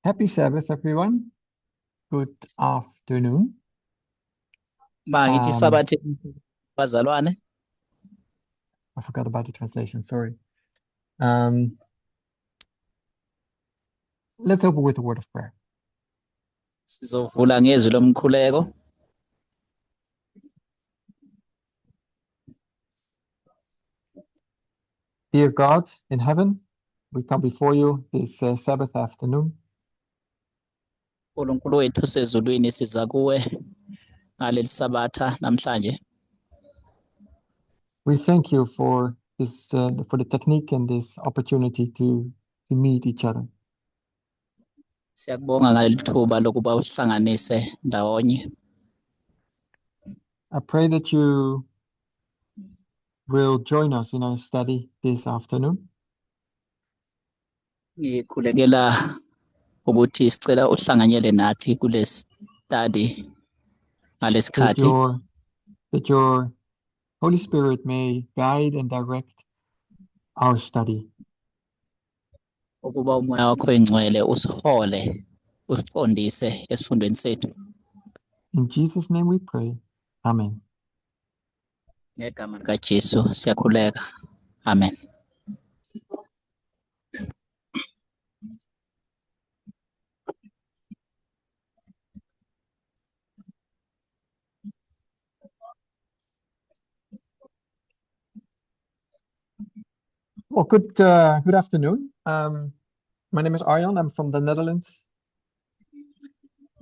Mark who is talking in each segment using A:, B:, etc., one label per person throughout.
A: Happy Sabbath, everyone. Good afternoon.
B: Mangithi
A: Um,
B: isabathe bazalwane
A: I forgot about the translation, sorry. Um, let's open with a word of prayer.
B: sizovula ngezwi lomkhuleko.
A: Dear God in heaven, we come before you this Sabbath afternoon.
B: uNkulunkulu wethu sezulwini siza kuwe ngaleli sabatha namhlanje.
A: We thank you for this for the technique and this opportunity to meet each other.
B: Siyakubonga ngaleli thuba lokuba usihlanganise ndawonye.
A: I pray that you will join us in our study this afternoon.
B: Ngikhulekela ukuthi sicela uhlanganyele nathi kule study ngalesikhathi
A: That your Holy Spirit may guide and direct our study.
B: ukuba umoya wakho engcwele usihole usiqondise esifundweni sethu.
A: In Jesus' name we pray. Amen.
B: Ngegama likaJesu siyakhuleka. Amen.
A: Well, good afternoon. My name is Arjan. I'm from the Netherlands.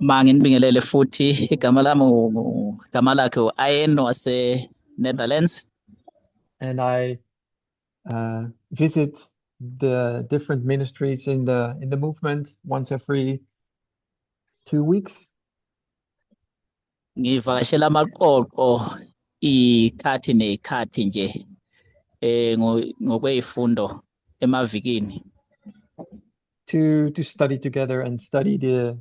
B: Manginibingelele futhi igama lakhe uAyen wase Netherlands.
A: And I visit the different ministries in the movement once every 2 weeks.
B: Ngivakashela amaqoqo ikhathi nekhathi nje ngokwezifundo emavikini
A: to study together and study the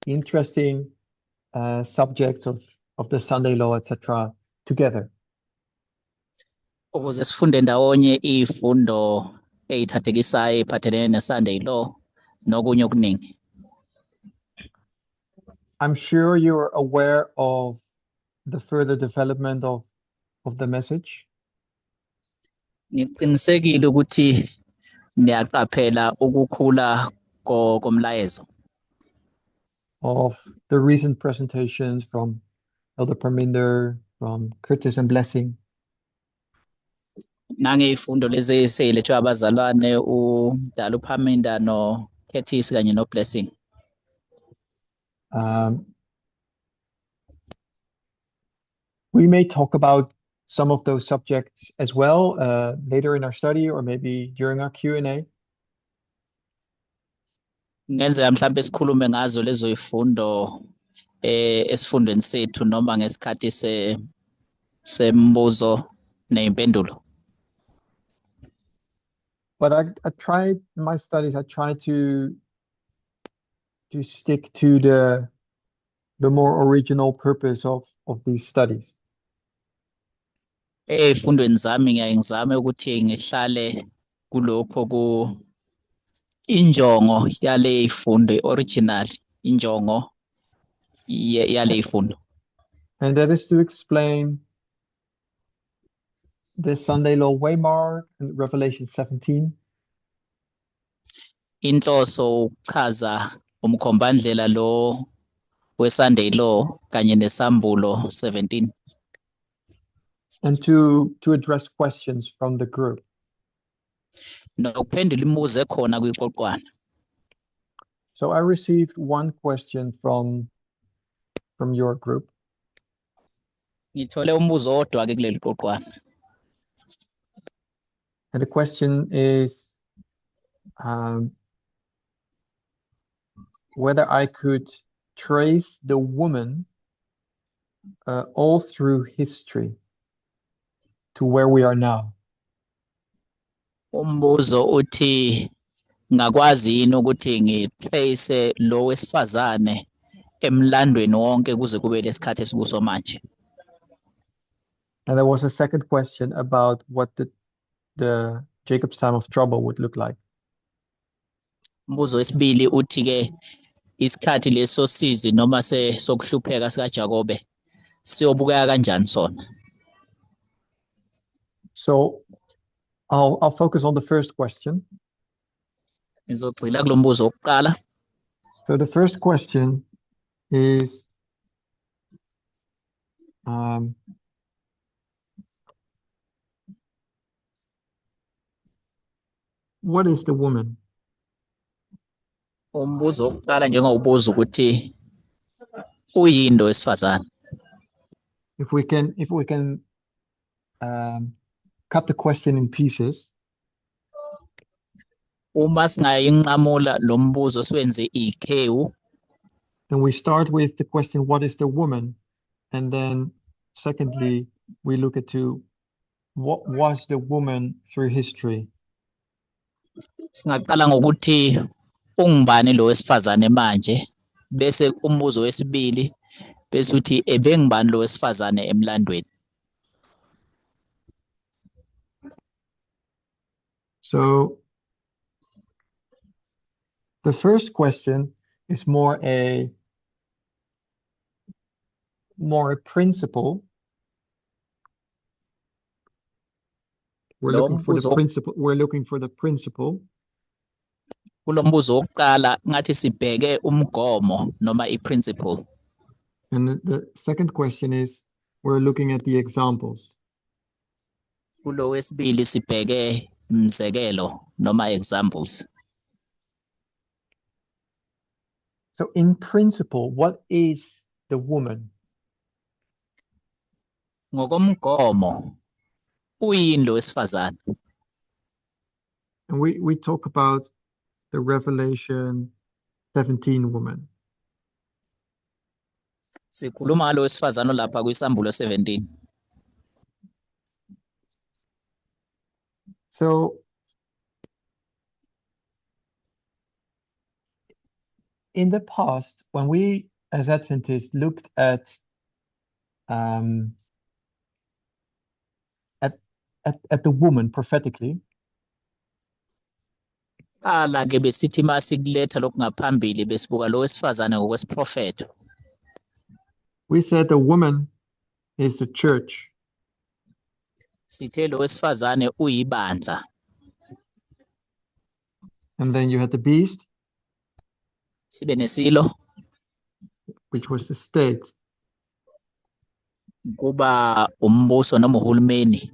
A: interesting subjects of the Sunday law, etc. together.
B: ukuze sifunde ndawonye izifundo ezithathekisayo eziphathelene neSunday law nokunye okuningi.
A: I'm sure you're aware of the further development of the message.
B: Ngiqinisekile ukuthi niyaqaphela ukukhula komlayezo.
A: Of the recent presentations from Elder Parminder, from Curtis and Blessing.
B: Nangezifundo lezi ezilethwe abazalwane uDalu Parminder noCurtis kanye noBlessing.
A: We may talk about some of those subjects as well later in our study or maybe during our Q&A.
B: Ngenzeka mhlawumbe sikhulume ngazo lezo zifundo esifundweni sethu noma ngesikhathi sembuzo nezimpendulo.
A: But I tried in my studies, I try to stick to the more original purpose of these studies.
B: Ezifundweni zami ngiyazama ukuthi ngihlale kulokho injongo yale zifundo original injongo yale zifundo.
A: And that is to explain the Sunday law waymark in Revelation 17.
B: Inhloso ukuchaza umkhombandlela lo weSunday law kanye nesambulo 17.
A: And to address questions from the group.
B: Nokuphendula imibuzo ekhona kwiqoqwana.
A: So I received one question from your group.
B: Ngithole umbuzo odwa ke kuleli qoqwana.
A: And the question is whether I could trace the woman all through history to where we are now.
B: Umbuzo uthi ngakwazi yini ukuthi ngitrace lo wesifazane emlandweni wonke kuze kube lesikhathi esikuso manje.
A: And there was a second question about what the Jacob's time of trouble would look like.
B: Umbuzo wesibili uthi ke isikhathi leso sizi noma sokuhlupheka sikaJakobe siyobukeka kanjani sona.
A: So I'll focus on the first question.
B: Ngizogxila kulo mbuzo wokuqala.
A: So the first question is what is the woman?
B: Umbuzo wokuqala njengowubuza ukuthi uyini wesifazane.
A: If we can cut the question in pieces.
B: Uma singayinqamula lo mbuzo siwenze ikhewu.
A: Then we start with the question, what is the woman? And then secondly, we look into what was the woman through history.
B: Singaqala ngokuthi ungubani lo wesifazane manje, bese umbuzo wesibili bese uthi ebengibani lo wesifazane emlandweni.
A: So the first question is more a principle. We're looking for the principle. We're looking for the principle.
B: Kulo mbuzo wokuqala ngathi sibheke umgomo noma i-principle.
A: And the second question is we're looking at the examples.
B: Kulo wesibili sibheke imzekelo noma examples.
A: So in principle, what is the woman?
B: Ngokomgomo uyini lo wesifazane.
A: And we talk about the Revelation 17 woman.
B: Sikhuluma ngalo wesifazane lapha kwisambulo 17.
A: So in the past, when we as Adventists looked at the woman prophetically,
B: ala ke besithi masikuletha lokhu ngaphambili besibuka lo wesifazane ngokwesiprofeto.
A: We said the woman is the church.
B: Sithe lo wesifazane uyibandla.
A: And then you had the beast,
B: sibe nesilo,
A: which was the state.
B: Kuba umbuso noma uhulumeni.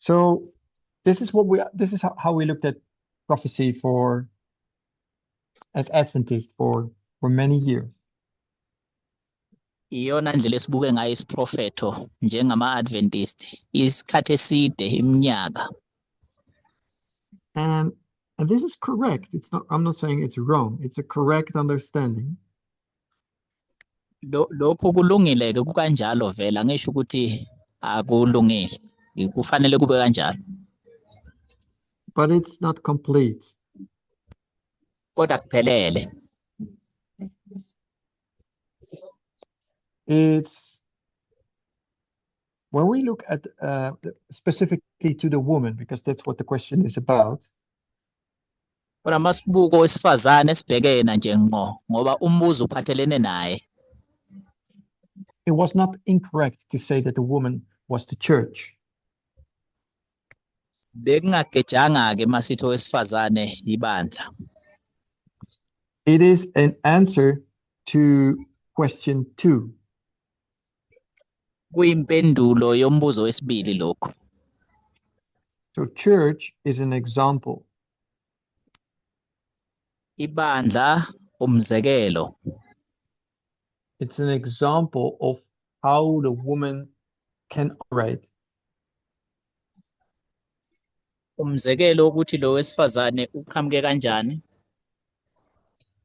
A: So this is how we looked at prophecy as Adventists for many years.
B: Iyona ndlela esibuke ngayo isiprofeto njengama-Adventist isikhathi eside iminyaka.
A: And this is correct. I'm not saying it's wrong. It's a correct understanding.
B: Lokho kulungile ke kukanjalo vela ngisho ukuthi akulungile. Kufanele kube kanjalo.
A: But it's not complete.
B: Kodwa kuphelele.
A: It's when we look at specifically to the woman, because that's what the question is about.
B: Kodwa masibuko wesifazane sibheke yena nje ngqo ngoba umbuzo uphathelene naye.
A: It was not incorrect to say that the woman was the church.
B: Bekungagejanga ke masitho wesifazane ibandla.
A: It is an answer to question 2.
B: Kuyimpendulo yombuzo wesibili lokho.
A: So church is an example.
B: Ibandla umzekelo.
A: It's an example of how the woman can operate.
B: Umzekelo ukuthi lo wesifazane uqhamuke kanjani.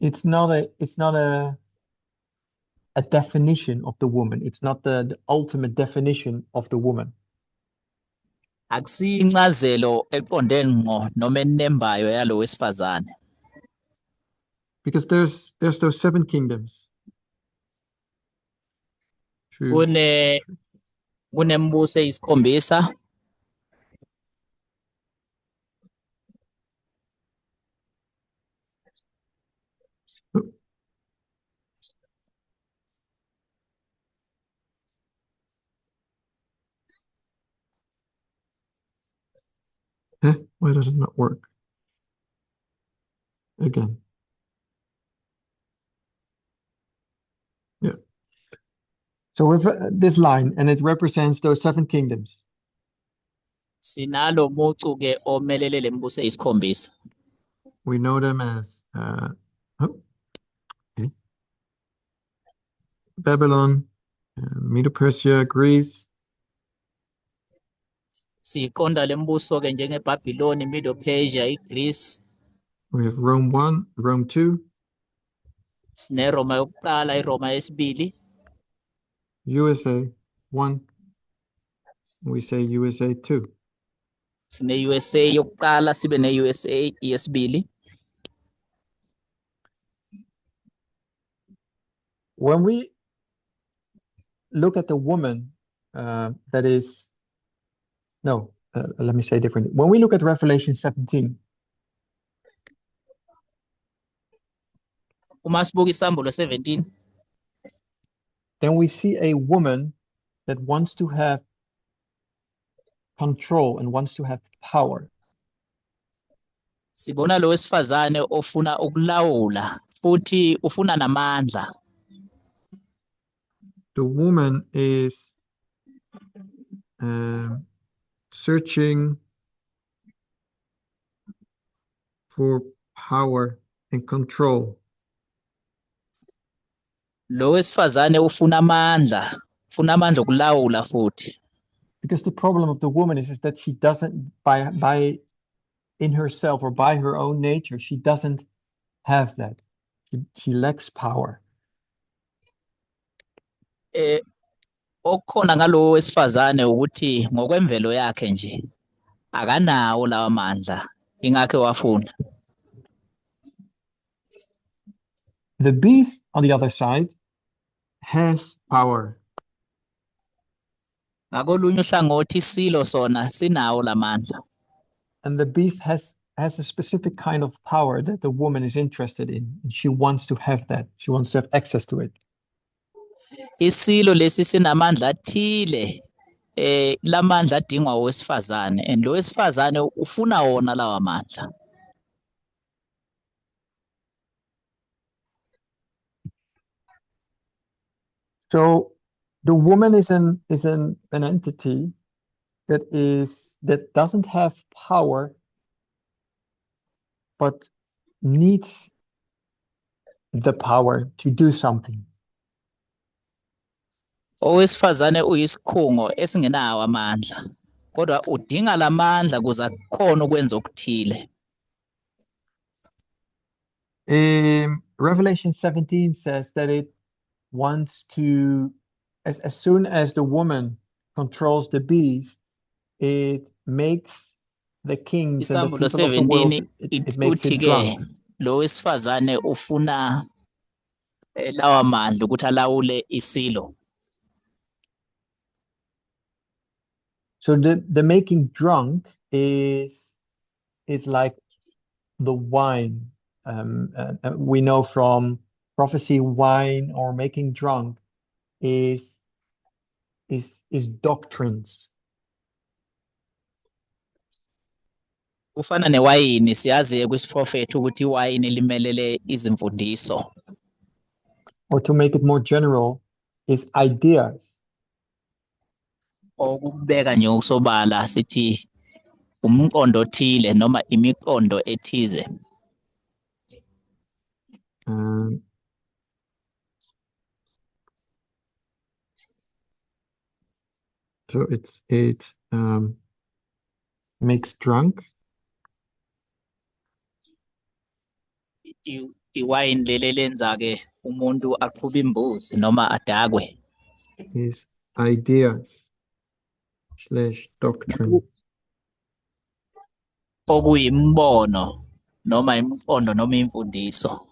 A: It's not a definition of the woman. It's not the ultimate definition of the woman.
B: Akusincazelo eqonde ngqo noma enembayo yalo wesifazane.
A: Because there's those 7 kingdoms.
B: Kunembuso eyisikhombisa.
A: Why does it not work? Again. Yeah. So with this line, and it represents those 7 kingdoms.
B: Sinalo mucu ke omelele lembuso eyisikhombisa.
A: We know them as Babylon, Medo-Persia, Greece.
B: Siqonda lembuso ke njengeBhabhiloni, Medo-Persia, iGreece.
A: We have Rome 1, Rome 2.
B: SineRoma yokuqala, iRoma yesibili.
A: USA 1. We say USA 2.
B: Sine-USA yokuqala sibe ne-USA yesibili.
A: When we look at the woman, let me say differently. When we look at Revelation 17,
B: Uma sibuka isambulo 17,
A: then we see a woman that wants to have control and wants to have power.
B: sibona lo wesifazane ofuna ukulawula futhi ufuna namandla.
A: The woman is searching for power and control.
B: Lo wesifazane ufuna amandla okulawula futhi.
A: Because the problem of the woman is that she doesn't, by in herself or by her own nature, she doesn't have that. She lacks power.
B: Okukhona ngalo wesifazane ukuthi ngokwemvelo yakhe nje akanawo lawa mandla ingakho wafuna.
A: The beast, on the other side, has power.
B: Ngakolunye uhlangothi isilo sona sinawo lamandla.
A: And the beast has a specific kind of power that the woman is interested in. And she wants to have that. She wants to have access to it.
B: Isilo lesi sinamandla athile lamandla adingwa owesifazane and lo wesifazane ufuna wona lawa mandla.
A: So the woman is an entity that doesn't have power, but needs the power to do something.
B: Owesifazane uyisikhungo esingenawo amandla kodwa udinga lamandla kuze akukhona ukwenza okuthile.
A: Revelation 17 says that it wants to, as soon as the woman controls the beast, it makes the kings and the
B: Isambulo
A: people of the world,
B: 17
A: it makes it
B: uthi
A: drunk.
B: ke lo wesifazane ufuna lawa mandla ukuthi alawule isilo.
A: So the making drunk is like the wine. We know from prophecy, wine or making drunk is doctrines.
B: Ufana newayini siyazi kwisprofethi ukuthi iwayini limelele izimfundiso.
A: Or to make it more general, is ideas.
B: Okubeka nje ukusobala sithi umqondo othile noma imiqondo ethize.
A: So it makes drunk.
B: Iwayini leli lenza ke umuntu aqhube imbuzi noma adakwe.
A: Is ideas / doctrine.
B: Okuyimbono noma imiqondo noma imfundiso.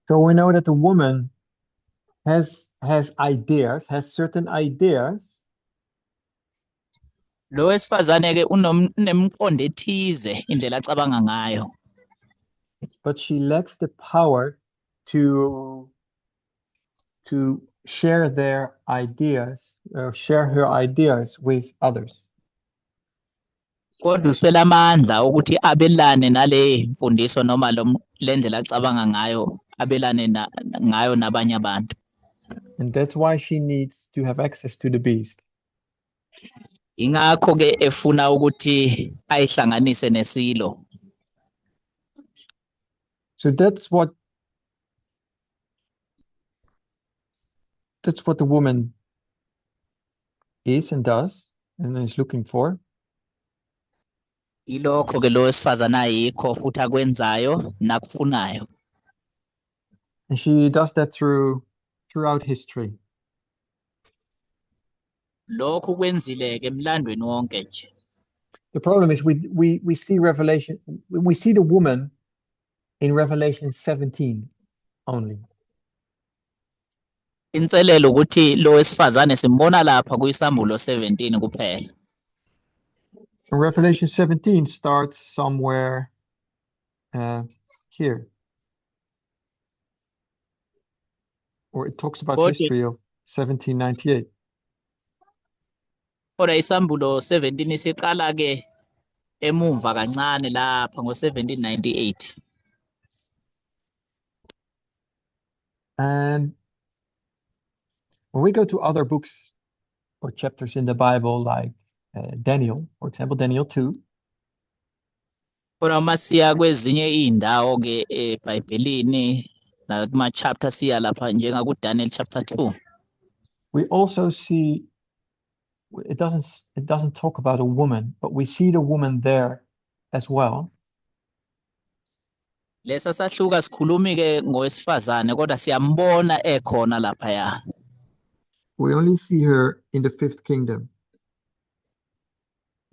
A: So we know that the woman has ideas, has certain ideas.
B: Lo wesifazane ke unemiqondo ethize indlela acabanga ngayo.
A: But she lacks the power to share their ideas or share her ideas with others.
B: kodwa uswela amandla ukuthi abelane nale mfundiso noma le ndlela acabanga ngayo abelane ngayo nabanye abantu.
A: And that's why she needs to have access to the beast.
B: Ingakho ke efuna ukuthi ayihlanganise nesilo.
A: So that's what the woman is and does and is looking for.
B: Ilokho ke lo wesifazane ayikho futhi akwenzayo nakufunayo.
A: And she does that throughout history.
B: Lokho kwenzile ke emlandweni wonke nje.
A: The problem is we see we see the woman in Revelation 17 only.
B: Inselelo ukuthi lo wesifazane simbona lapha kuyisambulo 17 kuphela.
A: And Revelation 17 starts somewhere here. Or it talks about history of 1798.
B: Kodwa isambulo 17 siqala ke emumva kancane lapha ngo-1798.
A: And when we go to other books or chapters in the Bible, like Daniel, for example, Daniel 2.
B: Kodwa uma siya kwezinye iy'ndawo ke eBhayibhelini nakuma-chapter siya lapha njengakuDaniel chapter 2.
A: We also see it doesn't talk about a woman, but we see the woman there as well.
B: Lesa sahluka sikhulumi ke ngowesifazane kodwa siyambona ekhona laphaya.
A: We only see her in the fifth kingdom.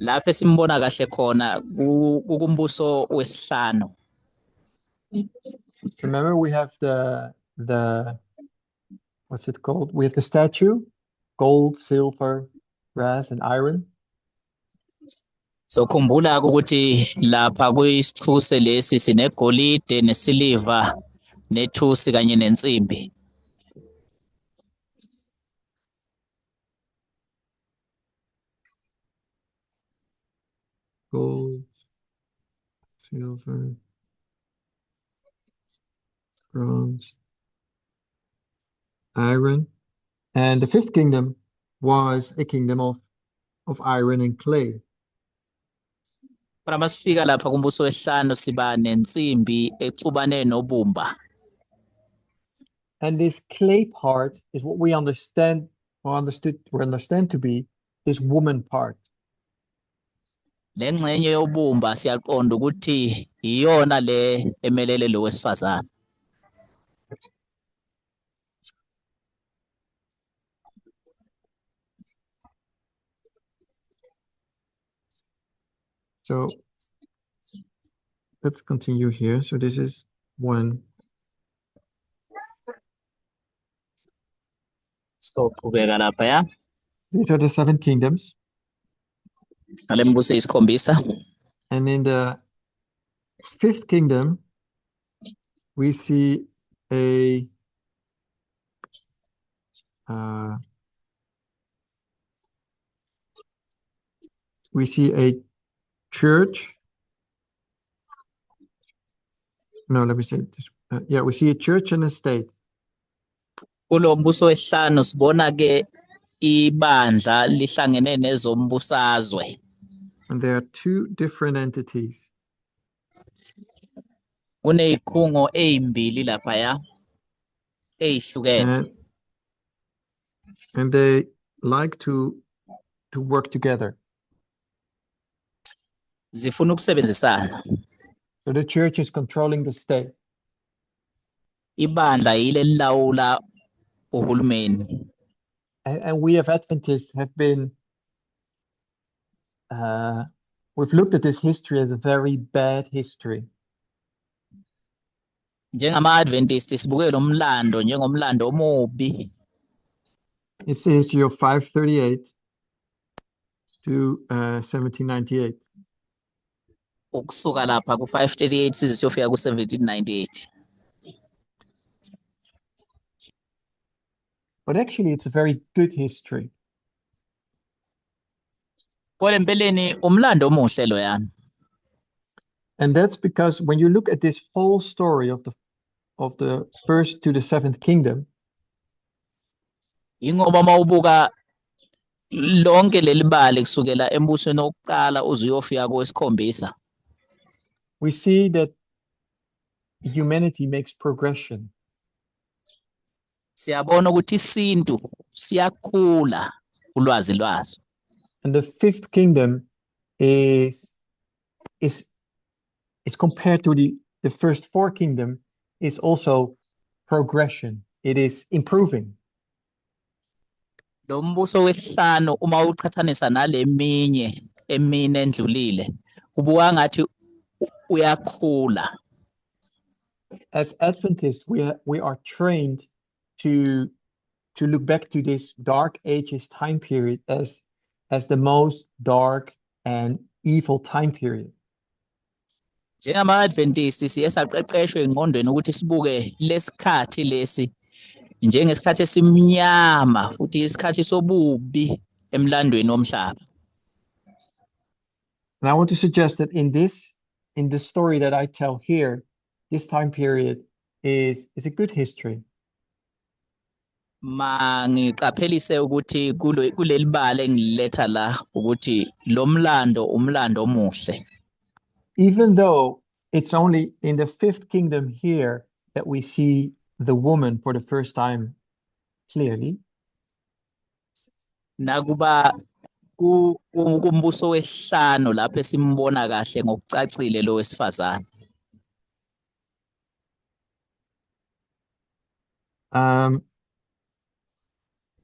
B: Lapho simbona kahle khona kukumbuso wesihlanu.
A: Remember, we have the what's it called? We have the statue, gold, silver, brass, and iron.
B: So khumbula ukuthi lapha kuyisithuse lesi sinegolide nesiliva nethusi kanye nensimbi.
A: Gold, silver, bronze, iron. And the fifth kingdom was a kingdom of iron and clay.
B: Kodwa masifika lapha kumbuso wesihlanu siba nensimbi exubane nobumba.
A: And this clay part is what we understand to be this woman part.
B: Le ngxenye yobumba siyaqonda ukuthi iyona le emelele lo wesifazane.
A: So let's continue here. So this is one.
B: So qhubeka lapha ya.
A: These are the seven kingdoms.
B: Ngale mbuso isikhombisa.
A: And in the fifth kingdom, we see a church. No, let me say this. Yeah, we see a church and a state.
B: Kulo mbuso wesihlanu sibona ke ibandla lihlangene nezombusazwe.
A: And there are two different entities.
B: Kuneyikhungo ezimbili lapha ya ezihlukene.
A: And they like to work together.
B: Zifuna ukusebenzisana.
A: So the church is controlling the state.
B: Ibandla yile lilawula uhulumeni.
A: And we as Adventists have been we've looked at this history as a very bad history.
B: Njengama-Adventist sibuke lo mlando njengomlando omubi.
A: It's the history of 538 to 1798.
B: Ukusuka lapha ku-538 size siyofika ku-1798.
A: But actually, it's a very good history.
B: Kodwa empeleni umlando omuhle lo yami.
A: And that's because when you look at this whole story of the first to the seventh kingdom,
B: Ingoba mawubuka lonke leli bali kusukela embusweni wokuqala uze uyofika kowesikhombisa.
A: we see that humanity makes progression.
B: Siyabona ukuthi isintu siyakhula ulwazi lwaso.
A: And the fifth kingdom is compared to the first four kingdom is also progression. It is improving.
B: Lo mbuso wesihlanu uma uqhathanisa naleminye emine endlulile kubuka ngathi uyakhula.
A: As Adventists, we are trained to look back to this dark ages time period as the most dark and evil time period.
B: Njengama-Adventist siye saqeqeshwe engqondweni ukuthi sibuke lesikhathi lesi njengesikhathi esimnyama futhi isikhathi sobubi emlandweni womhlaba.
A: And I want to suggest that in the story that I tell here, this time period is a good history.
B: Mangiqaphelise ukuthi kuleli bali engiletha la ukuthi lo mlando umlando omuhle.
A: Even though it's only in the fifth kingdom here that we see the woman for the first time clearly.
B: Nakuba kumbuso wesihlanu lapho esimbona kahle ngokucacile lo wesifazane.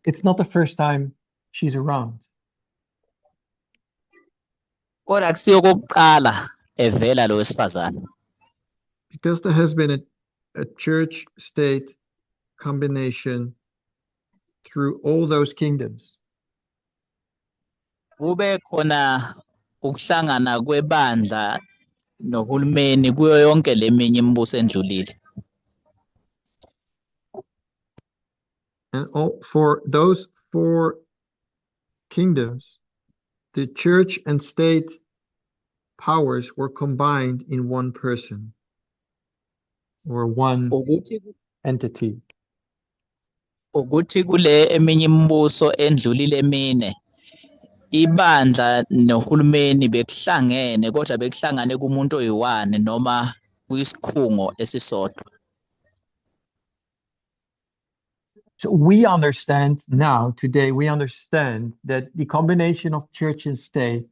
A: It's not the first time she's around.
B: Kodwa akusiyo kokuqala evela lo wesifazane.
A: Because there has been a church-state combination through all those kingdoms.
B: Kube khona ukuhlangana kwebandla nohulumeni kuyo yonke leminye imibuso endlulile.
A: And for those four kingdoms, the church and state powers were combined in one person or one entity.
B: Ukuthi kule eminye imibuso endlulile emine ibandla nohulumeni bekuhlangene kodwa bekuhlangane kumuntu oyiwane noma kuyisikhungo esisodwa.
A: So we understand now, today, we understand that the combination of church and state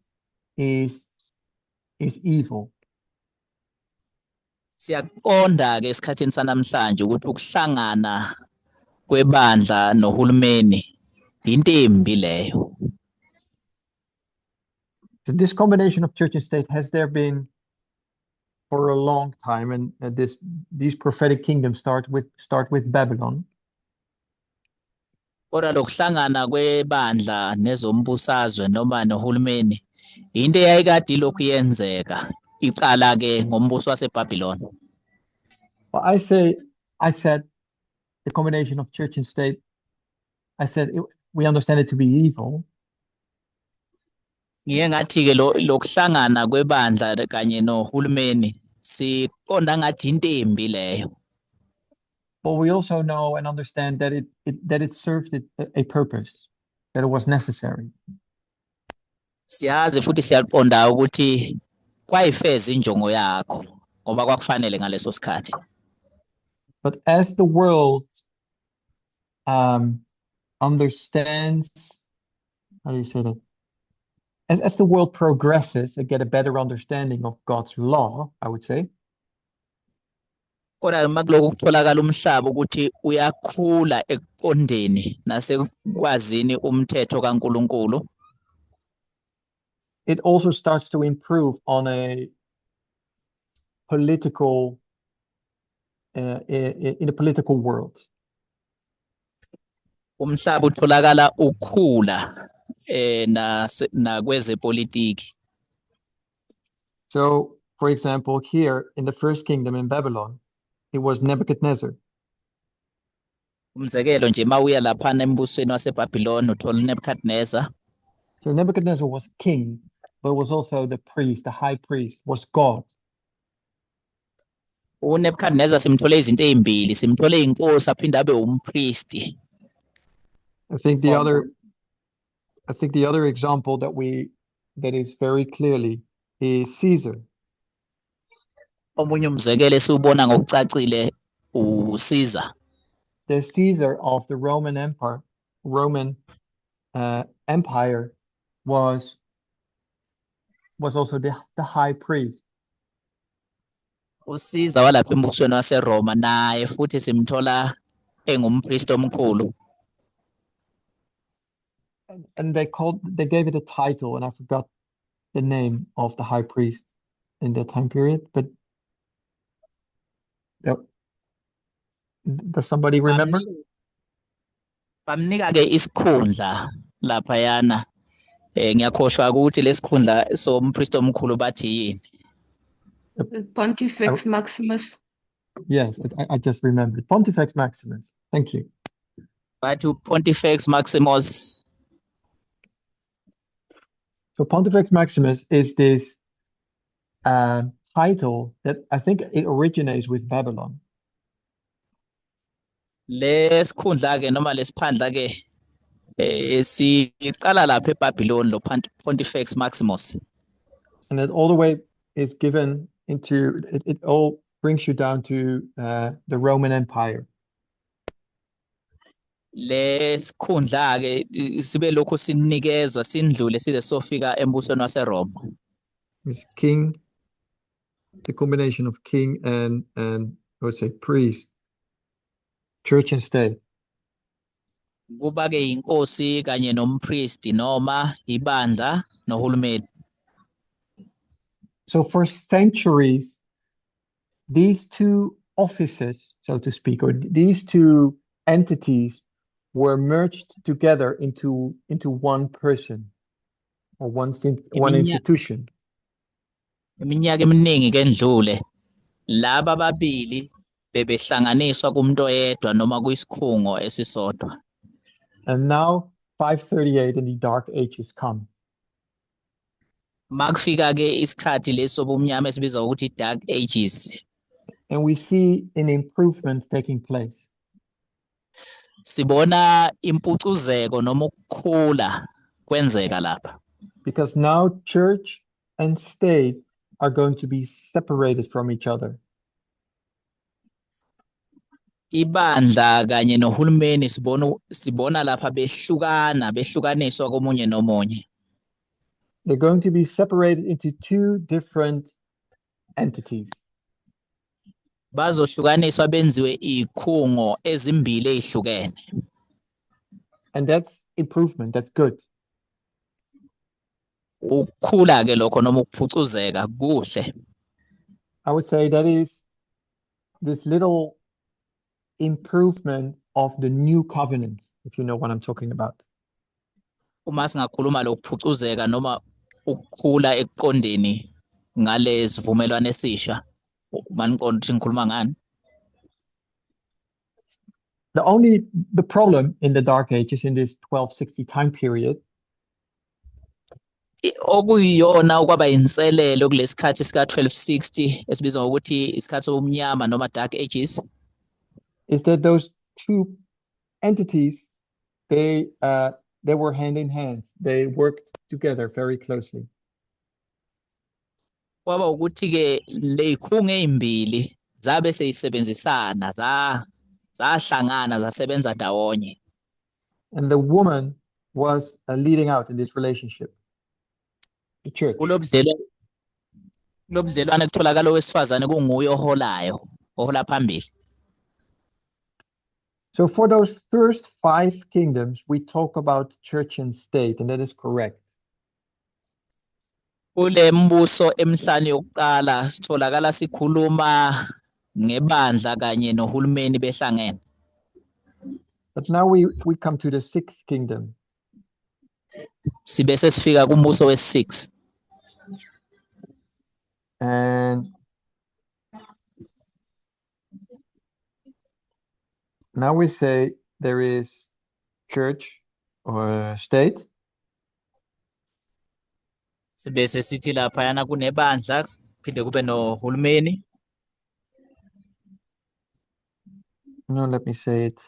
A: is evil.
B: Siyaqonda ke esikhathini sanamhlanje ukuthi ukuhlangana kwebandla nohulumeni into embi leyo.
A: So this combination of church and state has there been for a long time, and these prophetic kingdoms start with Babylon.
B: Kodwa lokuhlangana kwebandla nezombusazwe noma nohulumeni into eyayikade lokhu yenzeka iqala ke ngombuso waseBabylon.
A: Well, I said the combination of church and state, we understand it to be evil.
B: Ngiye ngathi ke lokuhlangana kwebandla kanye nohulumeni siqonda ngathi into embi leyo.
A: But we also know and understand that it served a purpose, that it was necessary.
B: Siyazi futhi siyaqonda ukuthi kwayifeza injongo yakho ngoba kwakufanele ngaleso sikhathi.
A: But as the world understands, how do you say that? As the world progresses and get a better understanding of God's law, I would say.
B: Kodwa makuloku kutholakala umhlaba ukuthi uyakhula ekuqondeni nasekwazini umthetho kaNkuluNkulu.
A: It also starts to improve on a political, in a political world.
B: Umhlaba utholakala ukhula na kwezepolitiki.
A: So, for example, here in the first kingdom in Babylon, it was Nebuchadnezzar.
B: Umzekelo nje mawuya lapha embusweni waseBabylon uthola uNebuchadnezzar.
A: So Nebuchadnezzar was king, but was also the priest, the high priest, was God.
B: uNebukadnezar simthole izinto ezimbili, simthole inkosi aphinde abe umpristi.
A: I think the other example that is very clearly is Caesar.
B: Omunye umzekelo esiwubona ngokucacile uCaesar.
A: The Caesar of the Roman Empire was also the high priest.
B: UCaesar walapha embusweni waseRoma naye futhi simthola engumpristi omkhulu.
A: And they gave it a title, and I forgot the name of the high priest in that time period, but yep. Does somebody remember?
B: Bamnika ke isikhundla laphayana. Ngiyakhohlwa ukuthi lesikhundla sompristi omkhulu bathi yini.
C: Pontifex Maximus.
A: Yes, I just remembered. Pontifex Maximus. Thank you.
B: Bathi uPontifex Maximus.
A: So Pontifex Maximus is this title that I think it originates with Babylon.
B: Lesikhundla ke noma lesiphandla ke siqala lapha eBabylon lo Pontifex Maximus.
A: And it all the way is given into it all brings you down to the Roman Empire.
B: Lesikhundla ke sibe lokho sinikezwa sindlule size sofika embusweni waseRoma.
A: It's king, the combination of king and I would say priest, church and state.
B: Kuba ke inkosi kanye nompristi noma ibandla nohulumeni.
A: So for centuries, these two offices, so to speak, or these two entities were merged together into one person or one institution.
B: Iminyaka eminingi ke ndlule laba babili bebehlanganiswa kumuntu oyedwa noma kuyisikhungo esisodwa.
A: And now 538 and the dark ages come.
B: Makufika ke isikhathi leso bomnyama esibizwa ukuthi dark ages.
A: And we see an improvement taking place.
B: Sibona impucuzeko noma ukukhula kwenzeka lapha.
A: Because now church and state are going to be separated from each other.
B: Ibandla kanye nohulumeni sibona lapha behlukaniswa komunye nomunye.
A: They're going to be separated into two different entities.
B: Bazohlukaniswa benziwe izikhungo ezimbili ezihlukene.
A: And that's improvement, that's good.
B: Ukukhula ke lokho noma ukuphucuzeka kuhle.
A: I would say that is this little improvement of the new covenant, if you know what I'm talking about.
B: Uma singakhuluma lokuphucuzeka noma ukukhula ekuqondeni ngale sivumelwano esisha, maniqonda ukuthi ngikhuluma ngani?
A: The problem in the Dark Ages in this 1260 time period
B: okuyiyona okwaba inselelo kulesikhathi sika 1260 esibizwa ngokuthi isikhathi sobumnyama noma dark ages
A: is that those two entities they were hand in hand. They worked together very closely.
B: Kwaba ukuthi ke lezikhungo ezimbili zabe seyisebenzisana zahlangana zasebenza ndawonye.
A: And the woman was leading out in this relationship. The church.
B: Kulobudlelwane kutholakala owesifazane kunguye oholayo, ohola phambili.
A: So for those first 5 kingdoms, we talk about church and state, and that is correct.
B: Kule mbuso emhlanje yokuqala sitholakala sikhuluma ngebandla kanye nohulumeni behlangene.
A: But now we come to the 6th kingdom.
B: Sibe sesifika kumbuso wesi-6.
A: And now we say there is church or state.
B: Sibese sithi laphayana kunebandla phinde kube nohulumeni.
A: No, let me say it.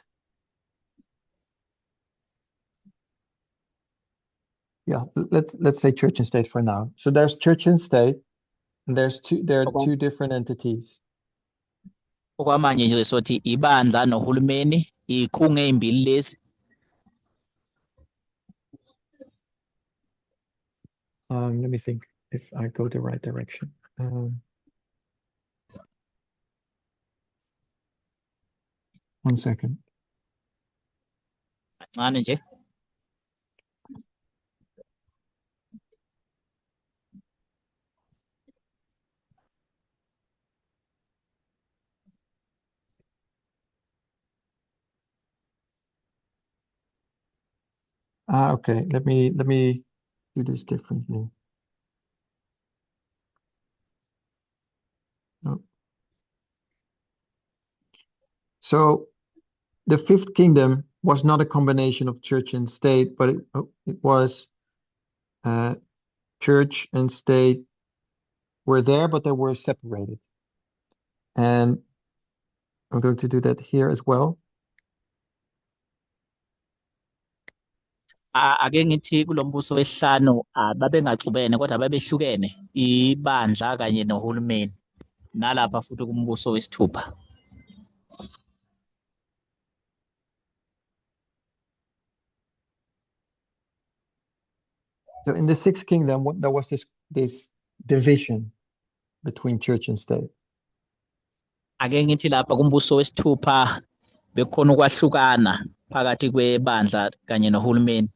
A: Yeah, let's say church and state for now. So there's church and state, and there are two different entities.
B: Okwamanje nje sothi ibandla nohulumeni ikhungu ezimbili lezi.
A: Let me think if I go the right direction. One second.
B: Kancane nje.
A: Okay. Let me do this differently. No. So the fifth kingdom was not a combination of church and state, but it was church and state were there, but they were separated. And I'm going to do that here as well.
B: Ake ngithi kulombuso wesihlanu babengaxubene kodwa babehlukene ibandla kanye nohulumeni. Nalapha futhi kumbuso wesithupha.
A: So in the sixth kingdom, there was this division between church and state.
B: Ake ngithi lapha kumbuso wesithupha bekhona ukwahlukana phakathi kwebandla kanye nohulumeni.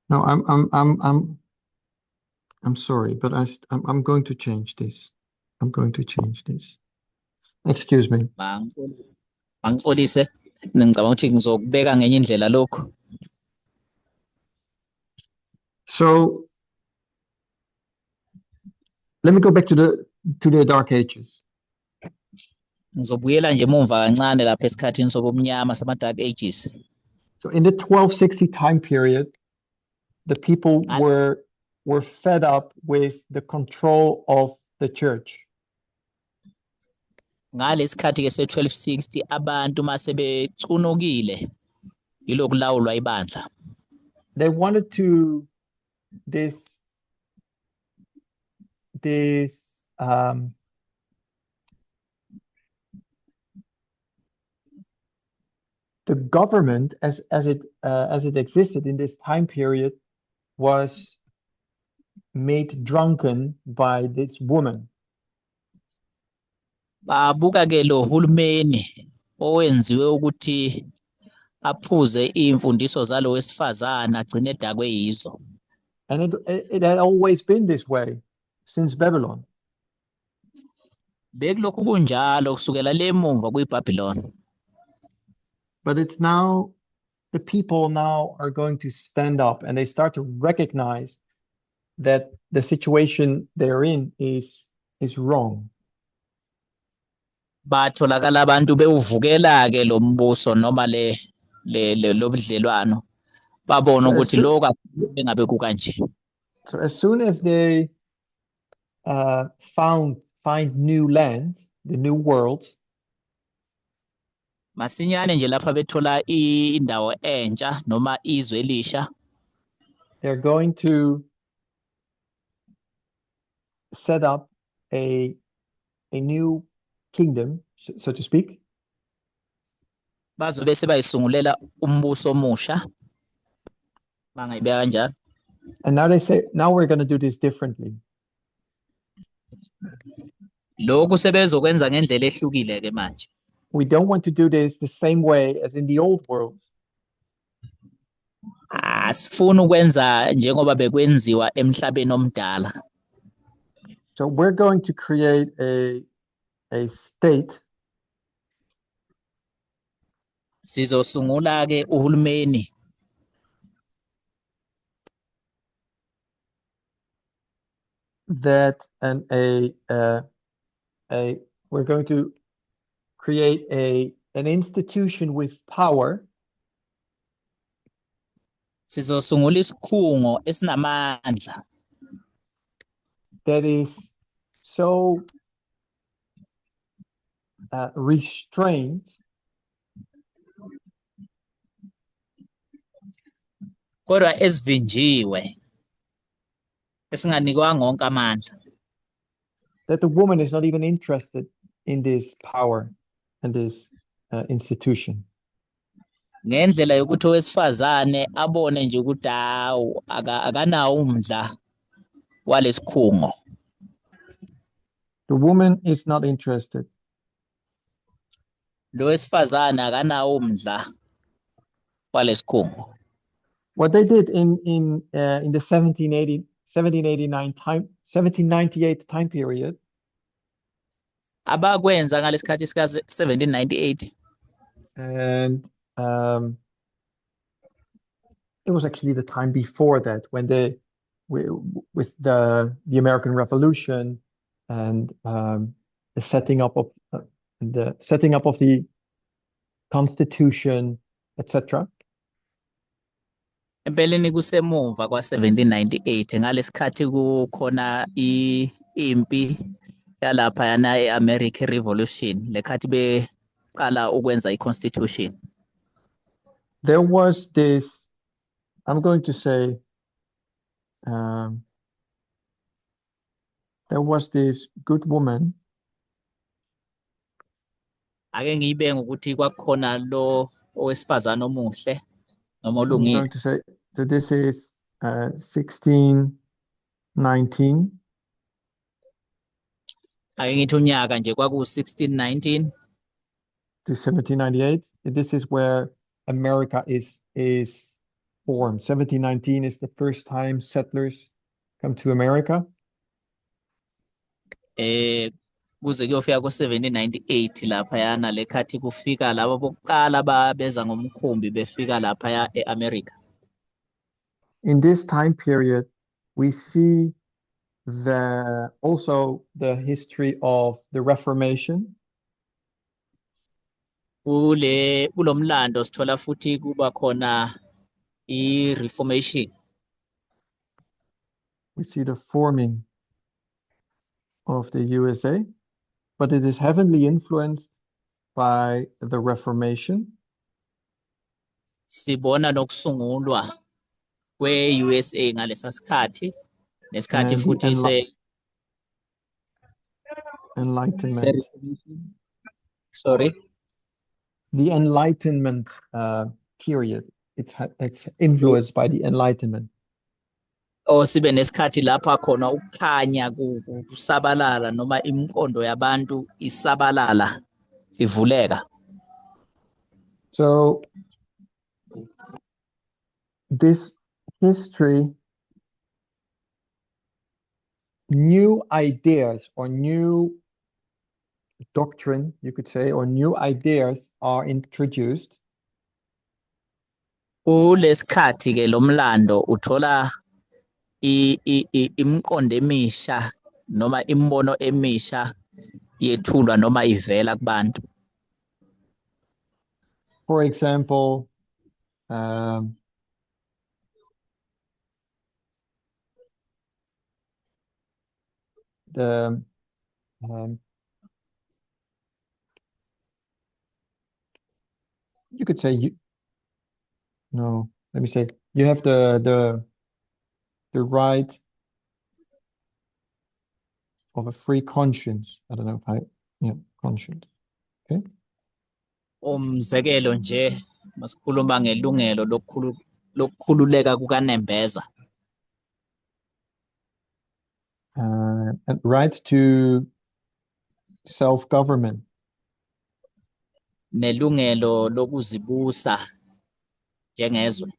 A: No, I'm sorry, but I'm going to change this. I'm going to change this. Excuse me.
B: Mangixolise ngicabanga ukuthi ngizokubeka ngenye indlela lokho.
A: So let me go back to the Dark Ages.
B: Ngizobuyela nje emumva kancane lapha esikhathini sobumnyama sama Dark Ages.
A: So in the 1260 time period, the people were fed up with the control of the church.
B: Ngalesikhathi ke se1260 abantu mase becunukile yilokulawulwa ibandla.
A: They wanted to the government as it existed in this time period was made drunken by this woman.
B: Babuka ke lo hulumeni owenziwe ukuthi aphuze imfundiso zalo wesifazana agcine edakwe yizo.
A: And it had always been this way since Babylon.
B: Bekulokhu kunjalo kusukela lemumva kuyiBabylon.
A: But it's now the people now are going to stand up and they start to recognize that the situation they're in is wrong.
B: Batholakala abantu bewuvukela ke lo mbuso noma lobudlelwano babona ukuthi lokho engabe kukanje.
A: So as soon as they find new land, the new world,
B: masinyane nje lapha bethola indawo entsha noma izwe elisha,
A: they're going to set up a new kingdom, so to speak.
B: Bazobe sebayisungulela umbuso omusha bangayibeka kanjalo.
A: And now they say, now we're going to do this differently.
B: Lokhu sebezokwenza ngendlela ehlukile ke manje.
A: We don't want to do this the same way as in the old world.
B: Asifuna ukwenza njengoba bekwenziwa emhlabeni omdala.
A: So we're going to create a state
B: Sizosungula ke uhulumeni
A: that we're going to create an institution with power
B: sizosungula isikhungo esinamandla
A: that is so restrained
B: kodwa esivinjiwe esinganikwanga wonke amandla
A: that the woman is not even interested in this power and this institution.
B: ngendlela yokuthi owesifazane abone nje ukuthi hawu akanawo umdla walesikhungo.
A: The woman is not interested.
B: Lo wesifazane akanawo umdla walesikhungo.
A: What they did in the 1798 time period,
B: abakwenza ngalesikhathi sika 1798
A: and it was actually the time before that when with the American Revolution and the setting up of the Constitution, etc.
B: empeleni kusemuva kwa 1798 ngalesikhathi kukhona impi yalapha yana eAmerican Revolution lekhathi beqala ukwenza iConstitution.
A: There was this, I'm going to say, there was this good woman.
B: Ake ngiyibenge ukuthi kwakukhona lo owesifazana omuhle noma
A: I'm
B: olungile.
A: going to say that this is 1619.
B: Ake ngithi unyaka nje kwaku 1619
A: to 1798. This is where America is formed. 1719 is the first time settlers come to America.
B: Kuze kuyofika ku 1798 lapha yana lekhathi kufika labo bokuqala babeza ngomkhumbi befika lapha eAmerica.
A: In this time period, we see also the history of the Reformation.
B: Kulomlando sithola futhi kuba khona i-Reformation.
A: We see the forming of the USA, but it is heavily influenced by the Reformation.
B: Sibona nokusungulwa kwe-USA ngalesa sikhathi nesikhathi
A: And
B: futhi
A: Enlightenment.
B: Sorry.
A: The Enlightenment period. It's influenced by the Enlightenment.
B: Sibe nesikhathi lapha khona ukukhanya kusabalala noma imiqondo yabantu isabalala ivuleka.
A: So this history, new ideas or new doctrine, you could say, or new ideas are introduced.
B: Kulesikhathi ke lomlando uthola imiqondo emisha noma imbono emisha yethulwa noma ivela kubantu.
A: For example, you could say let me say you have the right of a free conscience. I don't know if conscience. Okay.
B: Umzekelo nje masikhuluma ngelungelo lokukhululeka kukaNembeza.
A: And right to self-government.
B: Nelungelo lokuzibusa njengezwe.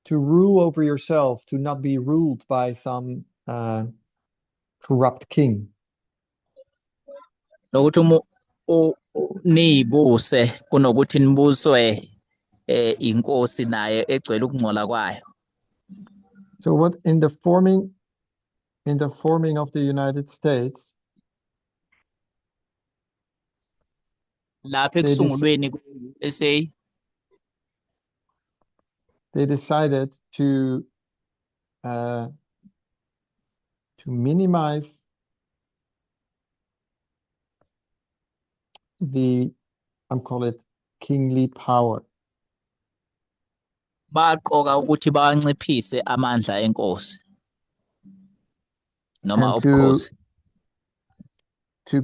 A: To rule over yourself, to not be ruled by some corrupt king.
B: Nokuthi niyibuse kunokuthi nibuswe inkosi naye egcwele ukungcola kwayo.
A: So what in the forming of the United States,
B: lapha
A: they
B: ekusungulweni kwe-USA
A: decided to minimize the, call it kingly power.
B: baqoka ukuthi bawanciphise amandla enkosi noma
A: And
B: obukhosi
A: to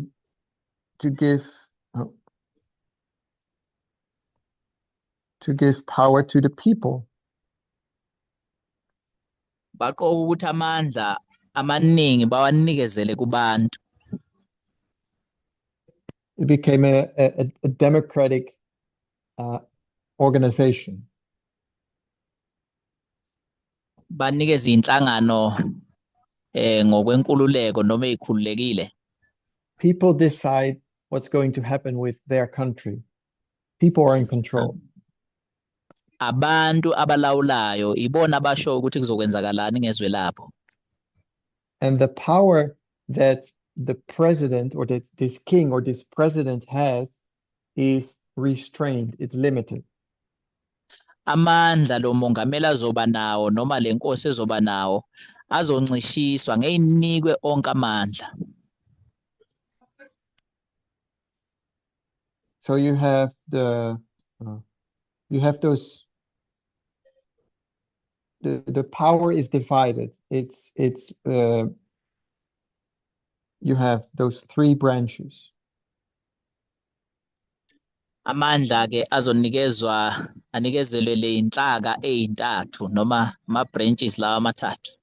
A: give power to the people.
B: baqoka ukuthi amandla amaningi bawanikezele kubantu.
A: It became a democratic organization.
B: Banikeza inhlangano ngokwenkululeko noma ezikhululekile.
A: People decide what's going to happen with their country. People are in control.
B: Abantu abalawulayo ibona abasho ukuthi kuzokwenzakalani ngezwe lapho.
A: And the power that the president or that this king or this president has is restrained, it's limited.
B: Amandla lo mongameli azoba nawo noma lenkosi ezoba nawo azoncishiswa ngeyinikwe onke amandla.
A: So you have those, the power is divided. You have those three branches.
B: Amandla ke anikezelwe le inhlaka ezintathu noma ama branches lawa amathathu.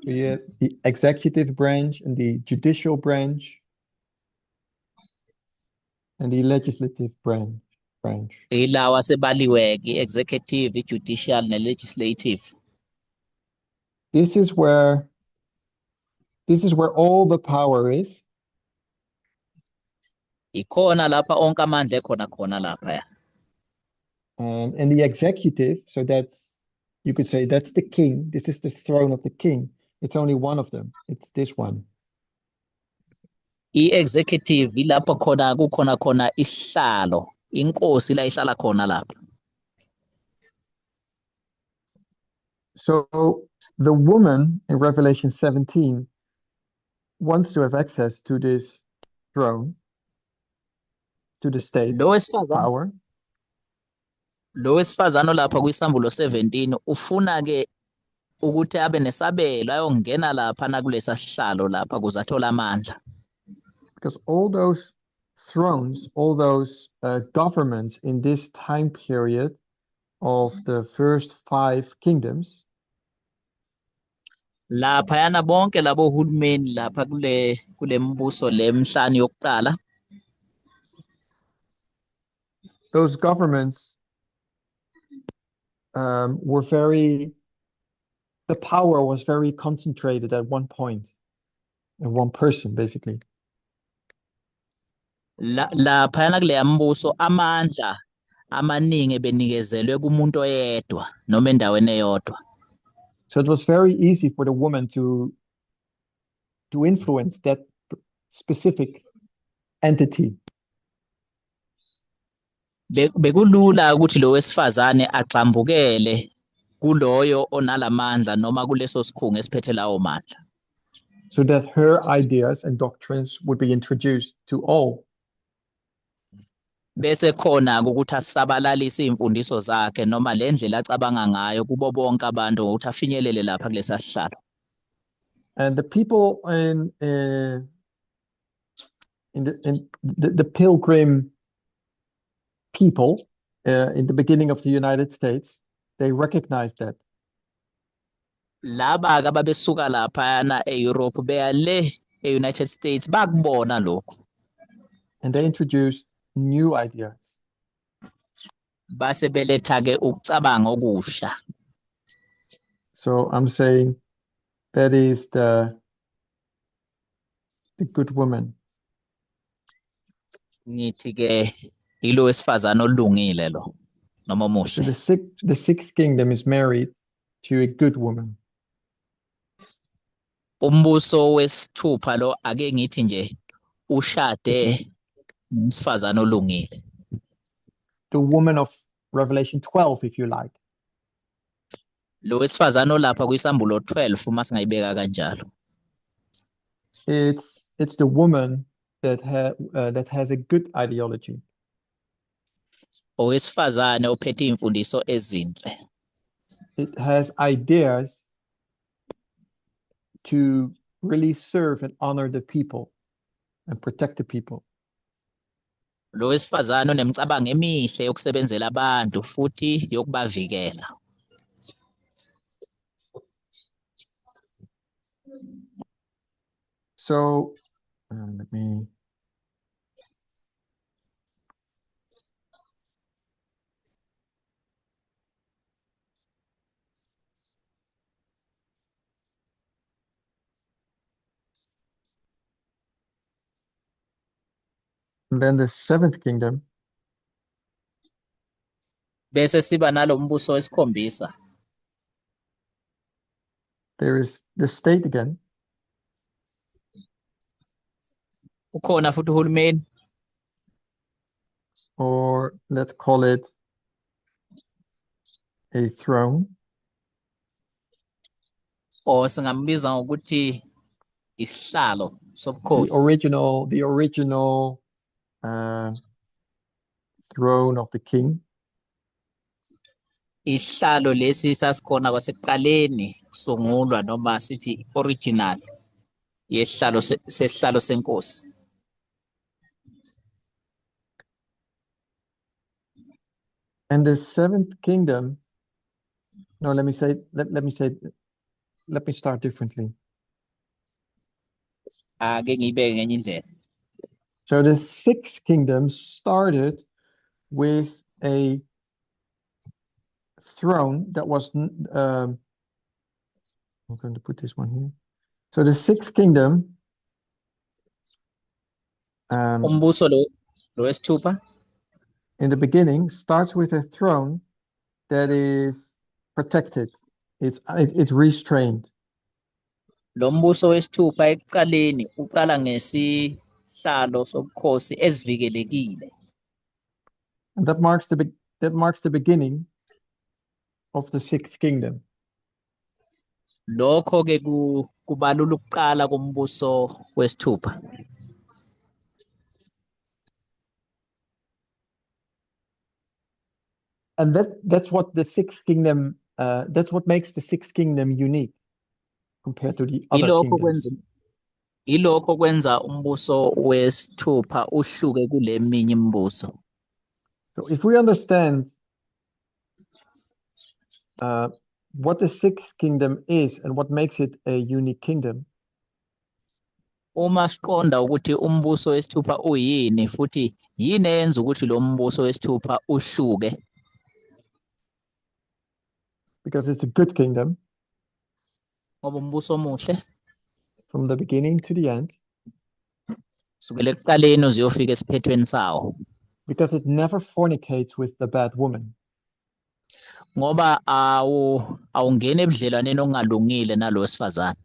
A: So you have the executive branch and the judicial branch and the legislative branch.
B: Ilawa sebaliwe ke executive, judicial ne legislative.
A: This is where all the power is.
B: Ikhona lapha onke amandla khona lapha.
A: And the executive, so that's, you could say that's the king. This is the throne of the king. It's only one of them. It's this one.
B: I-executive ilapho kukhona isihlalo, inkosi la ihlala khona lapha.
A: So the woman in Revelation 17 wants to have access to this throne, to the state power.
B: Lo wesifazano lapha kwisambulo 17 ufuna ke ukuthi abe nesabelo ayongena lapha na kulesa sihlalo lapha kuze athola amandla.
A: Because all those thrones, all those governments in this time period of the first 5 kingdoms,
B: lapha yana bonke labo hulumeni lapha kule mbuso lemhlanu yokuqala,
A: those governments the power was very concentrated at one point, in one person, basically.
B: Lapha yana kule mbuso amandla amaningi benikezelwe kumuntu oyedwa noma endaweni eyodwa.
A: So it was very easy for the woman to influence that specific entity.
B: Bekulula ukuthi lo wesifazane axambukele kuloyo onalamandla noma kuleso sikhungo esiphethe lawo mandla.
A: So that her ideas and doctrines would be introduced to all.
B: Bese khona ukuthi asabalalise imfundiso zakhe noma lendlela acabanga ngayo kubo bonke abantu ukuthi afinyelele lapha kulesa sihlalo.
A: And the people in the pilgrim people in the beginning of the United States, they recognized that.
B: Laba ke ababesuka lapha na eEurope beya le eUnited States bakubona lokho.
A: And they introduced new ideas.
B: Base beletha ke ukucabanga okusha.
A: So I'm saying that is the good woman.
B: Ngithi ke ilo wesifazane olungile lo noma
A: So
B: omuhle.
A: the sixth kingdom is married to a good woman.
B: Umbuso wesithupha lo ake ngithi nje ushade nomsifazane olungile.
A: The woman of Revelation 12, if you like.
B: Lo wesifazane olapha kwisambulo 12 uma singayibeka kanjalo.
A: It's the woman that has a good ideology.
B: Owesifazane ophethe imfundiso ezinhle.
A: It has ideas to really serve and honor the people and protect the people.
B: Lo wesifazane unemicabango emihle yokusebenzela abantu futhi yokubavikela.
A: So let me. And then the seventh kingdom.
B: Bese siba nalo umbuso wesikhombisa.
A: There is the state again.
B: Ukhona futhi uhulumeni.
A: Or let's call it a throne.
B: Or singambiza ngokuthi isihlalo sobukhosi.
A: The original throne of the king.
B: Isihlalo lesi sasikhona kwasekuqaleni kusungulwa noma sithi original yesihlalo sesihlalo senkosi.
A: And the seventh kingdom. No, let me start differently.
B: Ake ngiyibeke ngenye indlela.
A: So the sixth kingdom started with a throne that was I'm going to put this one here. So the sixth kingdom
B: Umbuso lo wesithupha
A: in the beginning starts with a throne that is protected. It's restrained.
B: Lo mbuso wesithupha ekuqaleni uqala ngesihlalo sobukhosi esivikelekile.
A: And that marks the beginning of the sixth kingdom.
B: Lokho ke kubalula ukuqala kombuso wesithupha.
A: And that's what the sixth kingdom that's what makes the sixth kingdom unique compared to the other kingdoms.
B: Ilokho kwenza umbuso wesithupha uhluke kule minye imibuso.
A: So if we understand what the sixth kingdom is and what makes it a unique kingdom,
B: uma siqonda ukuthi umbuso wesithupha uyini futhi yini eyenza ukuthi lo mbuso wesithupha uhluke,
A: because it's a good kingdom
B: ngoba umbuso omuhle
A: from the beginning to the end,
B: sukela ekuqaleni uziyofika esiphethweni sawo,
A: because it never fornicates with the bad woman.
B: Ngoba awungena ebudlelwaneni okungalungile nalo wesifazane.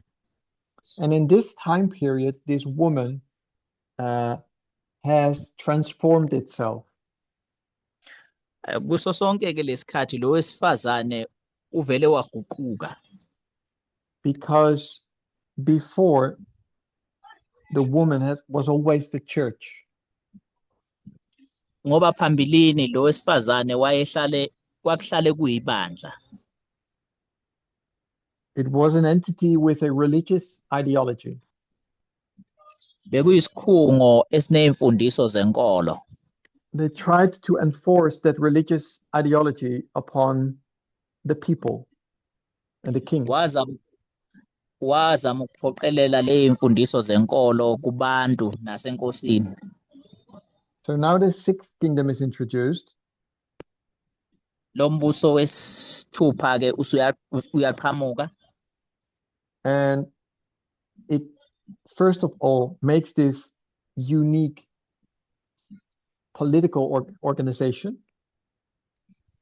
A: And in this time period, this woman has transformed itself.
B: Kuso sonke ke lesikhathi lo wesifazane uvele waguquka.
A: Because before, the woman was always the church.
B: Ngoba phambilini lo wesifazane kwakuhlale kuyibandla.
A: It was an entity with a religious ideology.
B: Bekuyisikhungo esineyimfundiso zenkolo.
A: They tried to enforce that religious ideology upon the people and the king.
B: Wazama ukuphoqelela leyimfundiso zenkolo kubantu nasenkosini.
A: So now the sixth kingdom is introduced.
B: Lo mbuso wesithupha ke uyaqhamuka.
A: And it first of all makes this unique political organization.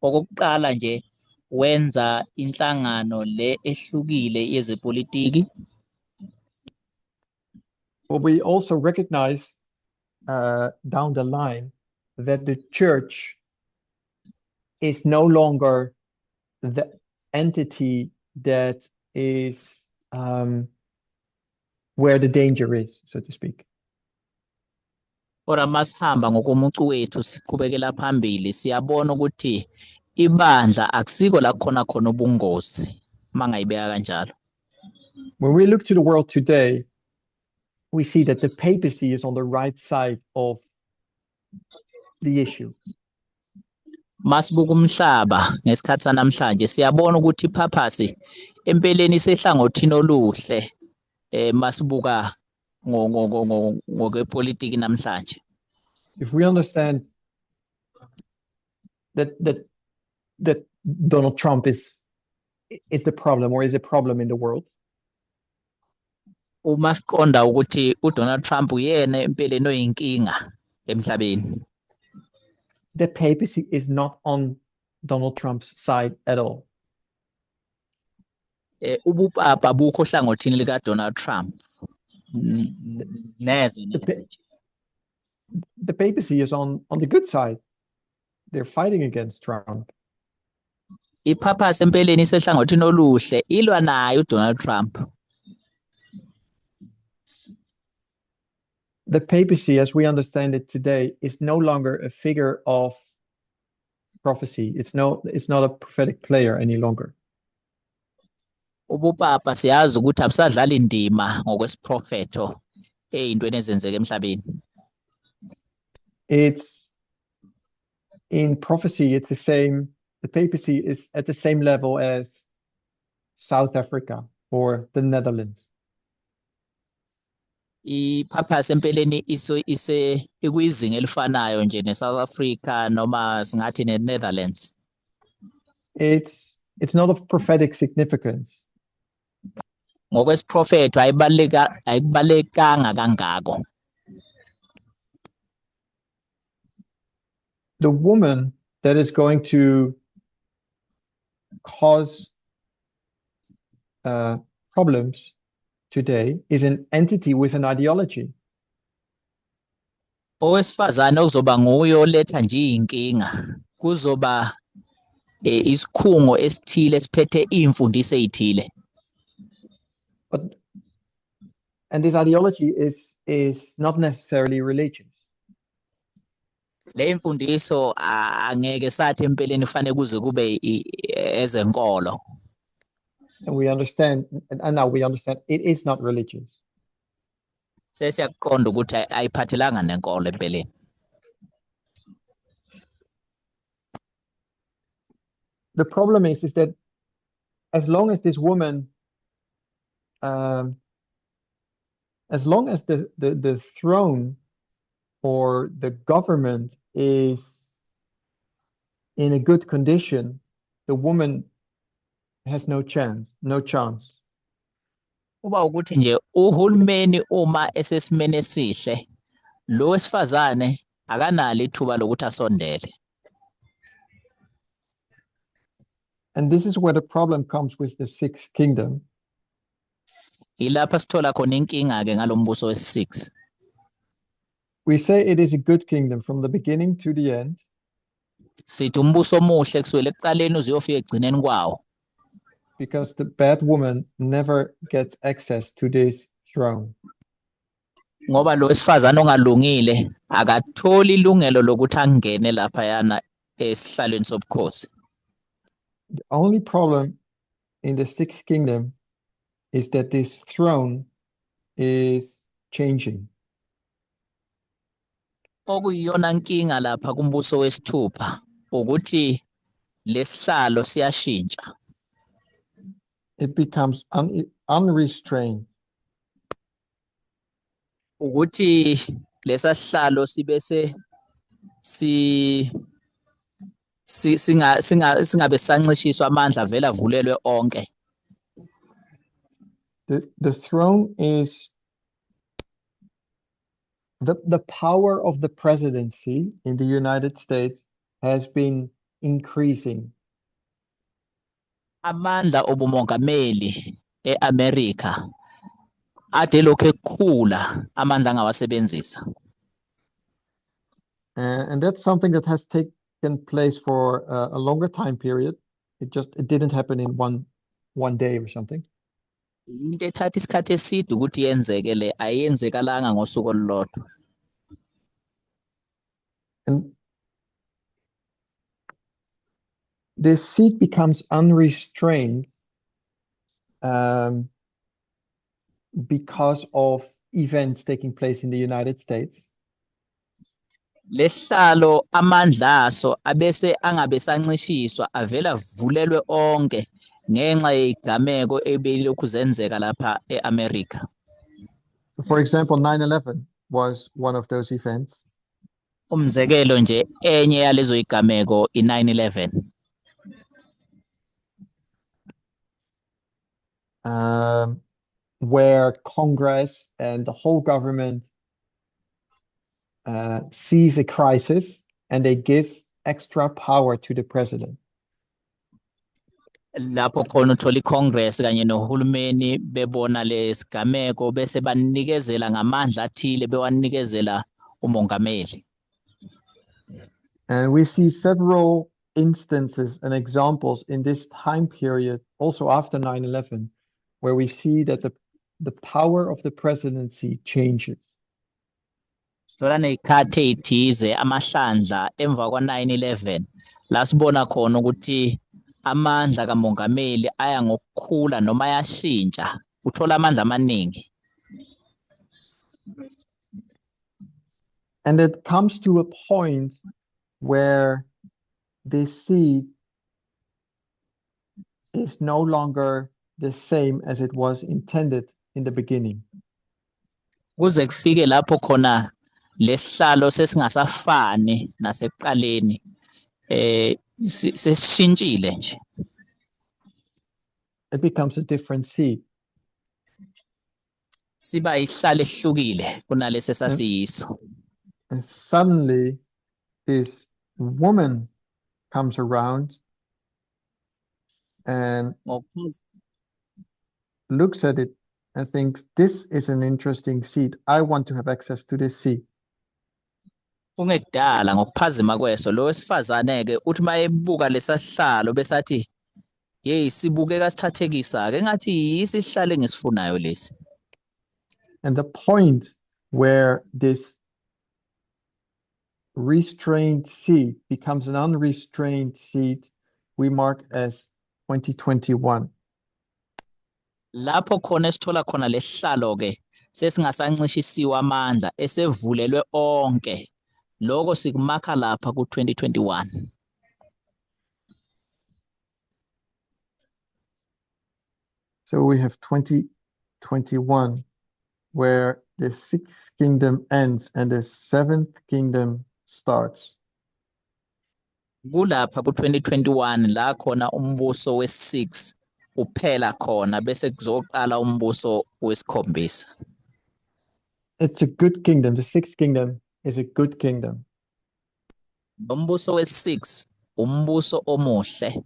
B: Okokuqala nje wenza inhlangano le ehlukile yezepolitiki.
A: But we also recognize down the line that the church is no longer the entity that is where the danger is, so to speak.
B: Ora masihamba ngokomucu wethu siqhubekela phambili siyabona ukuthi ibandla akusiko la khona khona ubungozi mangayibeka kanjalo.
A: When we look to the world today, we see that the papacy is on the right side of the issue.
B: Masibuka umhlaba ngesikhathi sanamhlanje siyabona ukuthi iphapasi empeleni isehlangothini oluhle masibuka ngokwepolitiki namhlanje.
A: If we understand that Donald Trump is the problem or is a problem in the world,
B: uma siqonda ukuthi uDonald Trump uyena empeleni oyinkinga emhlabeni,
A: the papacy is not on Donald Trump's side at all.
B: Ubupapa bukho hlangothini lika Donald Trump. Neze.
A: The papacy is on the good side. They're fighting against Trump.
B: Iphapasi empeleni isehlangothini oluhle ilwa naye uDonald Trump.
A: The papacy, as we understand it today, is no longer a figure of prophecy. It's not a prophetic player any longer.
B: Ubupapa siyazi ukuthi abusadlala indima ngokwesiprofetho ezintweni ezenzeka emhlabeni.
A: It's in prophecy, it's the same. The papacy is at the same level as South Africa or the Netherlands.
B: Iphapasi empeleni ikwizinga elifanayo nje neSouth Africa noma singathi neNetherlands.
A: It's not of prophetic significance.
B: Ngokwesiprofetho ayibalekanga kangako.
A: The woman that is going to cause problems today is an entity with an ideology.
B: Owesifazane okuzoba nguye oletha nje inkinga kuzoba isikhungo esithile esiphethe imfundiso ezithile.
A: And this ideology is not necessarily religious.
B: Le imfundiso angeke sathi empeleni kufanele kuze kube ezenkolo.
A: And we understand, and now we understand it is not religious.
B: Sesiyaqonda ukuthi ayiphathelanga nenkolo empeleni.
A: The problem is that as long as this woman, as long as the throne or the government is in a good condition, the woman has no chance.
B: Uba ukuthi nje uhulumeni uma esesimene esihle, lo wesifazane akanalo ithuba lokuthi asondele.
A: And this is where the problem comes with the sixth kingdom.
B: Ilapha sithola khona inkinga ke ngalombuso wesi-6.
A: We say it is a good kingdom from the beginning to the end.
B: Sithi umbuso omuhle kusukela ekuqaleni uze uyofika ekugcineni kwawo.
A: Because the bad woman never gets access to this throne.
B: Ngoba lo wesifazane ongalungile akatholi ilungelo lokuthi angene lapha yana esihlalweni sobukhosi.
A: The only problem in the sixth kingdom is that this throne is changing.
B: Okuyiyona nkinga lapha kumbuso wesithupha ukuthi lesihlalo siyashintsha.
A: It becomes unrestrained.
B: Ukuthi lesa sihlalo sibese singabe sancishiswa amandla vele avulelwe onke.
A: The throne is the power of the presidency in the United States has been increasing.
B: Amandla obumongameli eAmerica ade lokhu ekukhula amandla angawasebenzisa.
A: And that's something that has taken place for a longer time period. It didn't happen in one day or something.
B: Into ethatha isikhathi eside ukuthi yenzeke le ayenzekalanga ngosuku olulodwa.
A: And this seed becomes unrestrained because of events taking place in the United States.
B: Lehlalo amandla aso abese angabe sancishiswa avela avulelwe onke ngenxa yezigameko ebelokhu zenzeka lapha eAmerica.
A: For example, 9/11 was one of those events.
B: Umzekelo nje enye yalezo zigameko i9/11.
A: Where Congress and the whole government sees a crisis and they give extra power to the president.
B: Lapho khona uthola iCongress kanye nohulumeni bebona lesigameko bese banikezela ngamandla athile bewanikezela umongameli.
A: And we see several instances and examples in this time period, also after 9/11, where we see that the power of the presidency changes.
B: Sithola nezikhathi ezithize amahlandla emva kwa9/11 la sibona khona ukuthi amandla kamongameli aya ngokukhula noma ayashintsha uthola amandla amaningi.
A: And it comes to a point where this seed is no longer the same as it was intended in the beginning.
B: Kuze kufike lapho khona lesihlalo sesingasafani nasekuqaleni sesishintshile nje.
A: It becomes a different seed.
B: Siba isihlalo esihlukile kunalesi esasiyiso.
A: And suddenly this woman comes around and looks at it and thinks, this is an interesting seed. I want to have access to this seed.
B: Kungekudala ngokuphazima kweso lo wesifazane ke uthi mayebuka lesasihlalo besathi hey sibukeka sithathekisa ke ngathi yisihlalo engisifunayo lesi.
A: And the point where this restrained seed becomes an unrestrained seed, we mark as 2021.
B: Lapho khona esithola khona lesihlalo ke sesingasancishisiwe amandla esevulelwe onke lokho sikumakha lapha ku2021.
A: So we have 2021 where the sixth kingdom ends and the seventh kingdom starts.
B: Kulapha ku2021 la khona umbuso wes6 uphela khona bese kuzoqala umbuso wesikhombisa.
A: It's a good kingdom. The sixth kingdom is a good kingdom.
B: Umbuso wes6 umbuso omuhle.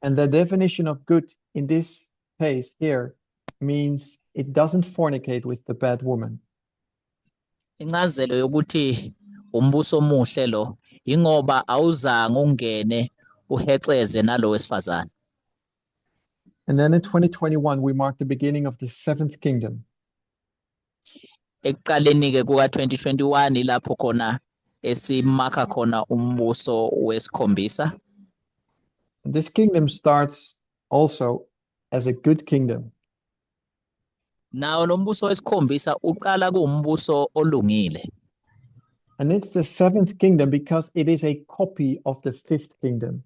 A: And the definition of good in this case here means it doesn't fornicate with the bad woman.
B: Incazelo yokuthi umbuso omuhle lo ingoba awuzange ungene uhexeze nalo wesifazane.
A: And then in 2021 we mark the beginning of the seventh kingdom.
B: Ekuqaleni ke kuka2021 lapho khona esimakha khona umbuso wesikhombisa.
A: This kingdom starts also as a good kingdom.
B: Nawo lo mbuso wesikhombisa uqala kuumbuso olungile.
A: And it's the seventh kingdom because it is a copy of the fifth kingdom.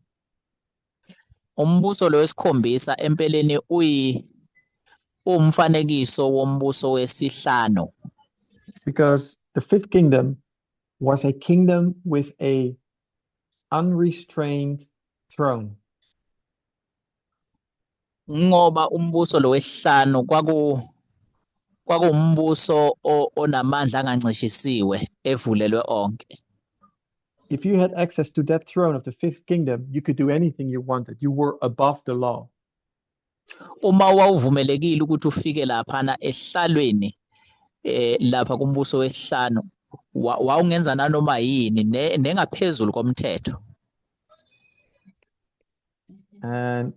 B: Umbuso lo wesikhombisa empeleni umfanekiso wombuso wesihlanu.
A: Because the fifth kingdom was a kingdom with a unrestrained throne.
B: Ngoba umbuso lo wesihlanu kwakuumbuso onamandla angancishisiwe evulelwe onke.
A: If you had access to that throne of the fifth kingdom, you could do anything you wanted. You were above the law.
B: Uma wawuvumelekile ukuthi ufike laphana esihlalweni lapha kumbuso wesihlanu wawungenza nanoma yini nengaphezulu komthetho.
A: And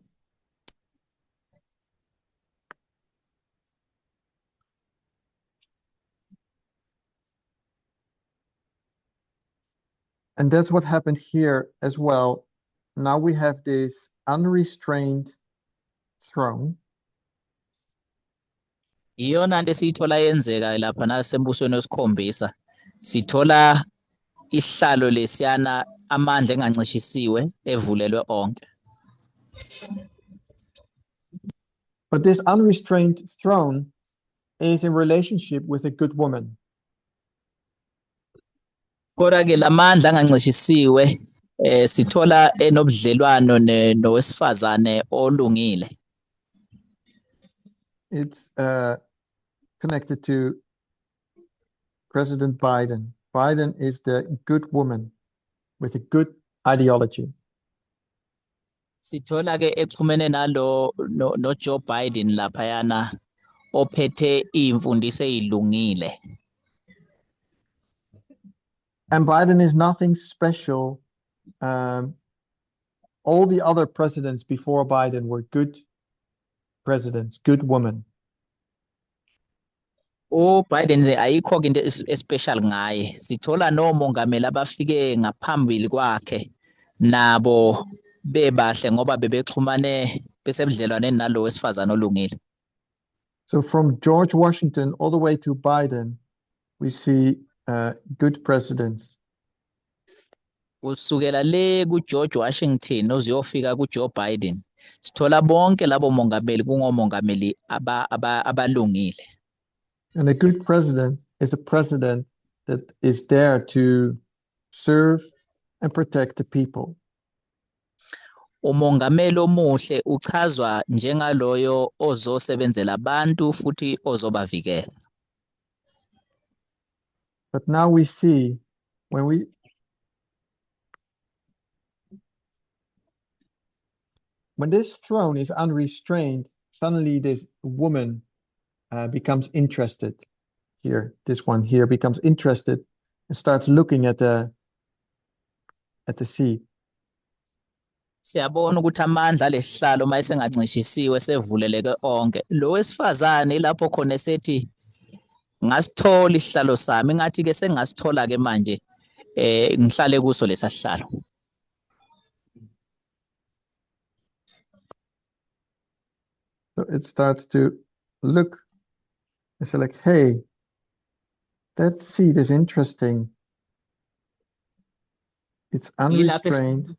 A: that's what happened here as well. Now we have this unrestrained throne.
B: Iyona nto esiyithola yenzeka lapha nasembusweni wesikhombisa. Sithola isihlalo lesiyana amandla engancishisiwe evulelwe onke.
A: But this unrestrained throne is in relationship with a good woman.
B: Kodwa ke lamandla angancishisiwe sithola enobudlelwano nowesifazane olungile.
A: It's connected to President Biden. Biden is the good woman with a good ideology.
B: Sithola ke exhumene no Joe Biden laphayana ophethe imfundiso ezilungile.
A: And Biden is nothing special. All the other presidents before Biden were good presidents, good women.
B: Biden ayikho into especial ngaye. Sithola nomongameli abafike ngaphambili kwakhe nabo bebahle ngoba bebexhumane besebudlelwaneni nalo wesifazane olungile.
A: So from George Washington all the way to Biden, we see good presidents.
B: Kusukela le kuGeorge Washington uziyofika kuJoe Biden. Sithola bonke labo mongameli kungomongameli abalungile.
A: And a good president is a president that is there to serve and protect the people.
B: Umongameli omuhle uchazwa njengaloyo ozosebenzela abantu futhi ozobavikela.
A: But now we see when this throne is unrestrained, suddenly this woman becomes interested here. This one here becomes interested and starts looking at the seat.
B: Siyabona ukuthi amandla lesihlalo mayesengancishisiwe sevuleleke onke. Lo wesifazane lapho khona esethi ngasithola isihlalo sami ngathi ke sengasithola ke manje ngihlale kuso lesasihlalo.
A: So it starts to look. It's like, hey, that seat is interesting. It's unrestrained.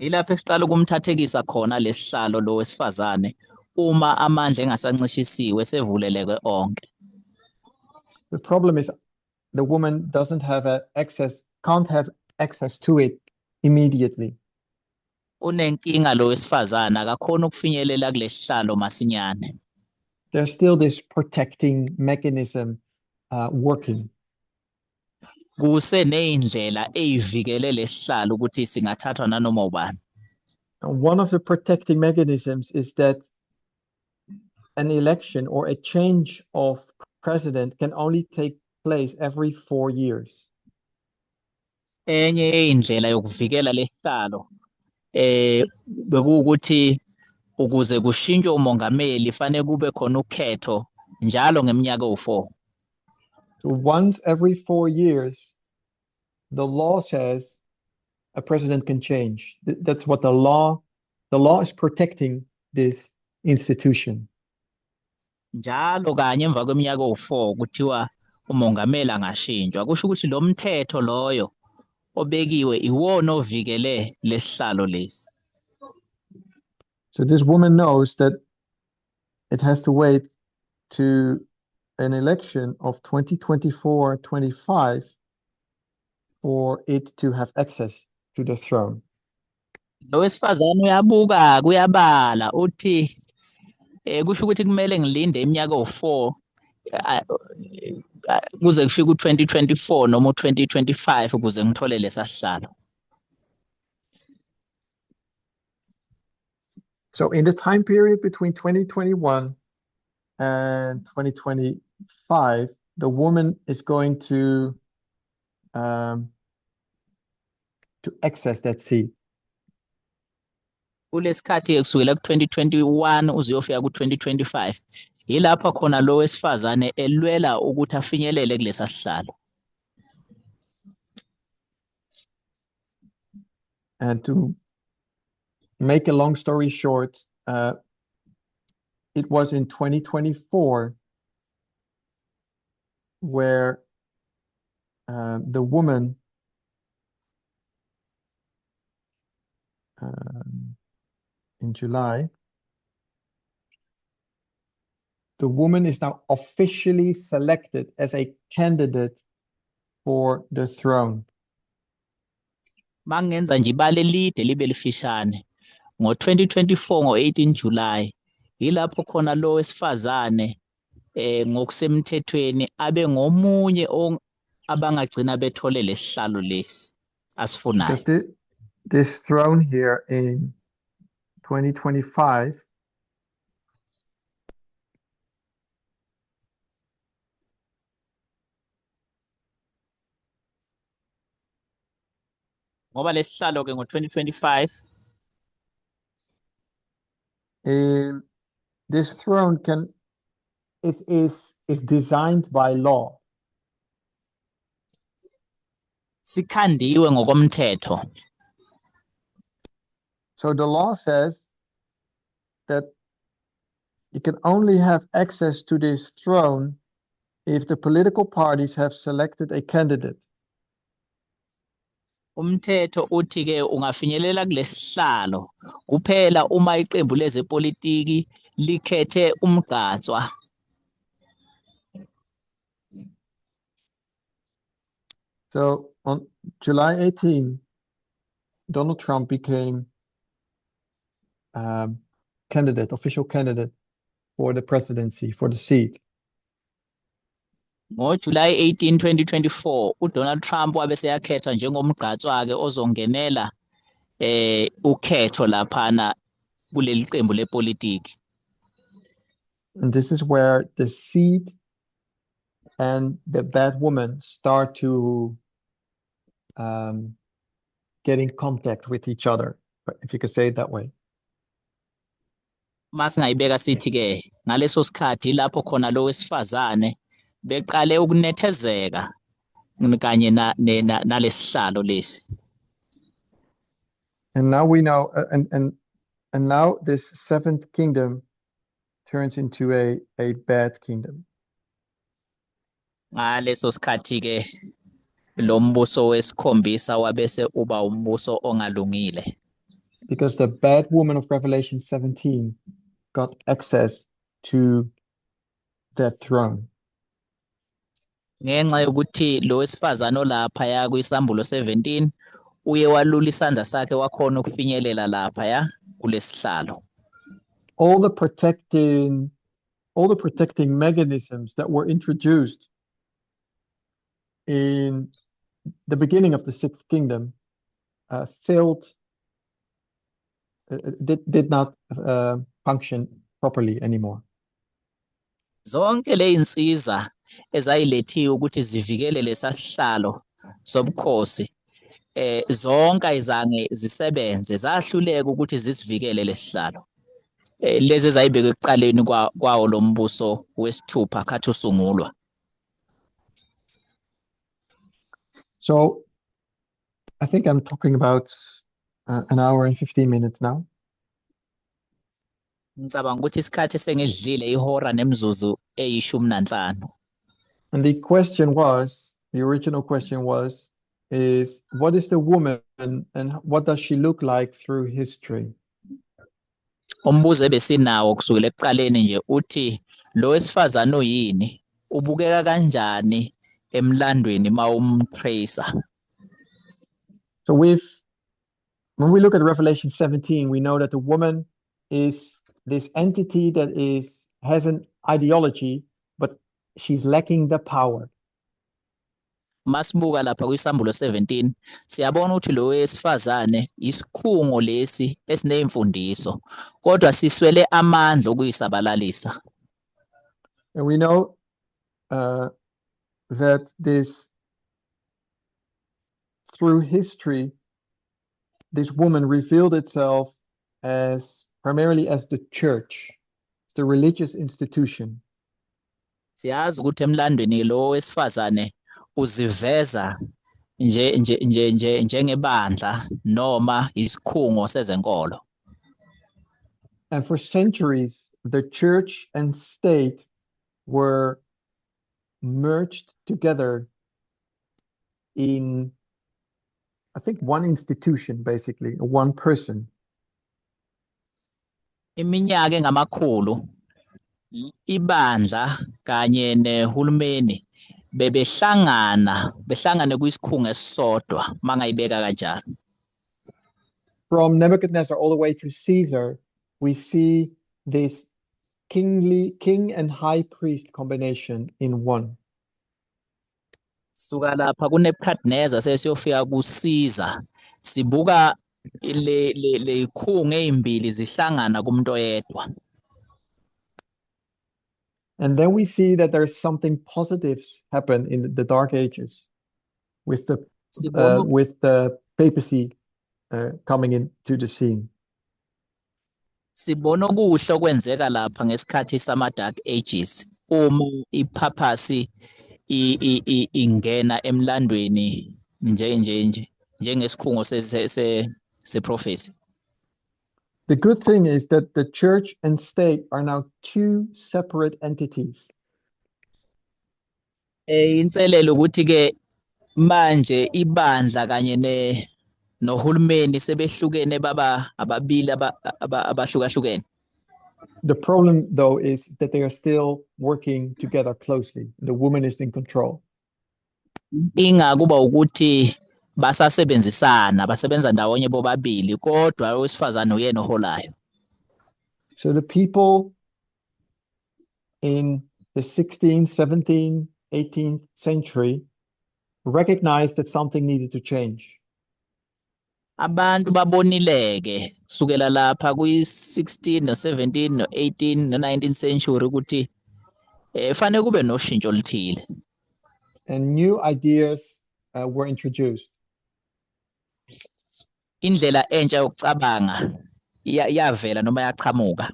B: Ilapho esiqala ukumthathekisa khona lesihlalo lo wesifazane uma amandla engasancishisiwe sevuleleke onke.
A: The problem is the woman can't have access to it immediately.
B: Unenkinga lo wesifazane akakhona ukufinyelela kulesihlalo masinyane.
A: There's still this protecting mechanism working.
B: Kuseneyindlela eyivikele lesihlalo ukuthi singathathwa nanoma ubani.
A: One of the protecting mechanisms is that an election or a change of president can only take place every 4 years.
B: Enye indlela yokuvikela lesihlalo bekuwukuthi ukuze kushintshwe umongameli fanele kube khona ukhetho njalo ngeminyaka ewu4.
A: So once every 4 years, the law says a president can change. That's what the law is protecting this institution.
B: Njalo kanye emva kweminyaka ewu4 kuthiwa umongameli angashintshwa. Kusho ukuthi lo mthetho loyo obekiwe iwona ovikele lesihlalo lesi.
A: So this woman knows that it has to wait to an election of 2024-25 for it to have access to the throne.
B: Lo wesifazane uyabuka kuyabala uthi kusho ukuthi kumele ngilinde iminyaka ewu4 kuze kufike u2024 noma u2025 ukuze ngithole lesasihlalo.
A: So in the time period between 2021 and 2025, the woman is going to access that seed.
B: Kulesikhathi kusukela ku-2021 uziyofika ku-2025 yilapho khona lo wesifazane elwela ukuthi afinyelele kulesa sihlalo.
A: And to make a long story short, it was in 2024 where the woman in July, the woman is now officially selected as a candidate for the throne.
B: Mangenza nje ibale lide libe lifishane. Ngo-2024 ngo-18 July yilapho khona lo wesifazane ngokusemthethweni abe ngomunye abangagcina bethole lesihlalo lesi asifunayo.
A: Because this throne here in 2025
B: Ngoba lesihlalo ke ngo-2025
A: this throne is designed by law.
B: Sikhandiwe ngokomthetho.
A: So the law says that you can only have access to this throne if the political parties have selected a candidate.
B: Umthetho uthi ke ungafinyelela kulesihlalo kuphela uma iqembu lezepolitiki likhethe umgqatswa.
A: So on July 18, Donald Trump became official candidate for the presidency, for the seat.
B: NgoJuly 18, 2024, uDonald Trump wabe seyakhethwa njengomgqatswa ke ozongenela ukhetho laphana kuleli qembu lepolitiki.
A: And this is where the seed and the bad woman start to get in contact with each other, if you could say it that way.
B: Masingayibeka sithi ke ngaleso sikhathi lapho khona lo wesifazane beqale ukunethezeka kanye nalesihlalo lesi.
A: And now we know, and now this seventh kingdom turns into a bad kingdom.
B: Ngaleso sikhathi ke lo mbuso wesikhombisa wabese uba umbuso ongalungile.
A: Because the bad woman of Revelation 17 got access to that throne.
B: Ngenxa yokuthi lo wesifazane olaphaya kwisambulo 17 uye walula isandla sakhe wakhona ukufinyelela laphaya kulesihlalo.
A: All the protecting mechanisms that were introduced in the beginning of the sixth kingdom did not function properly anymore.
B: Zonke le insiza ezayilethiwe ukuthi zivikele lesasihlalo sobukhosi zonke ayizange zisebenze zahluleka ukuthi zisivikele lesihlalo. Lezi ezayibeka ekuqaleni kwawo lo mbuso wesithupha khathi usungulwa.
A: So I think I'm talking about an hour and 15 minutes now.
B: Ngicabanga ukuthi isikhathi sengidlile ihora nemizuzu eyishumi nanhlanu.
A: And the original question is what is the woman and what does she look like through history?
B: Umbuzo ebesinawo kusukela ekuqaleni nje uthi lo wesifazane uyini ubukeka kanjani emlandweni mawumtracer.
A: So when we look at Revelation 17, we know that the woman is this entity that has an ideology, but she's lacking the power.
B: masibuka lapha kwisambulo 17 siyabona ukuthi lo wesifazane isikhungo lesi esineyimfundiso kodwa siswele amandla okuyisabalalisa.
A: And we know that through history, this woman revealed itself as primarily as the church, the religious institution.
B: Siyazi ukuthi emlandweni lo wesifazane uziveza njengebandla noma isikhungo sezenkolo.
A: And for centuries, the church and state were merged together in, I think, one institution, basically, one person.
B: Iminyaka engamakhulu ibandla kanye nehulumeni behlangane kwisikhungo esisodwa mangayibeka kanjalo.
A: From Nebuchadnezzar all the way to Caesar, we see this king and high priest combination in one.
B: Suka lapha kuNebukadnezar sesiyofika kuSiza sibuka le ikhungo ezimbili zihlangana kumuntu oyedwa.
A: And then we see that there's something positive happen in the Dark Ages with the papacy coming into the scene.
B: Sibona okuhle okwenzeka lapha ngesikhathi sama-Dark Ages uma ipapacy ingena emlandweni njengesikhungo seprofesi.
A: The good thing is that the church and state are now two separate entities.
B: Inselelo ukuthi ke manje ibandla kanye nohulumeni sebehlukene baba ababili abahlukahlukene.
A: The problem, though, is that they are still working together closely. The woman is in control.
B: Ingakuba ukuthi basebenza ndawonye bobabili kodwa owesifazane uyena oholayo.
A: So the people in the 16th, 17th, 18th century recognized that something needed to change.
B: Abantu babonileke kusukela lapha kwi-16 no-17 no-18 no-19th century ukuthi fanele kube noshintsho oluthile.
A: And new ideas were introduced.
B: Indlela entsha yokucabanga yavela noma yaqhamuka.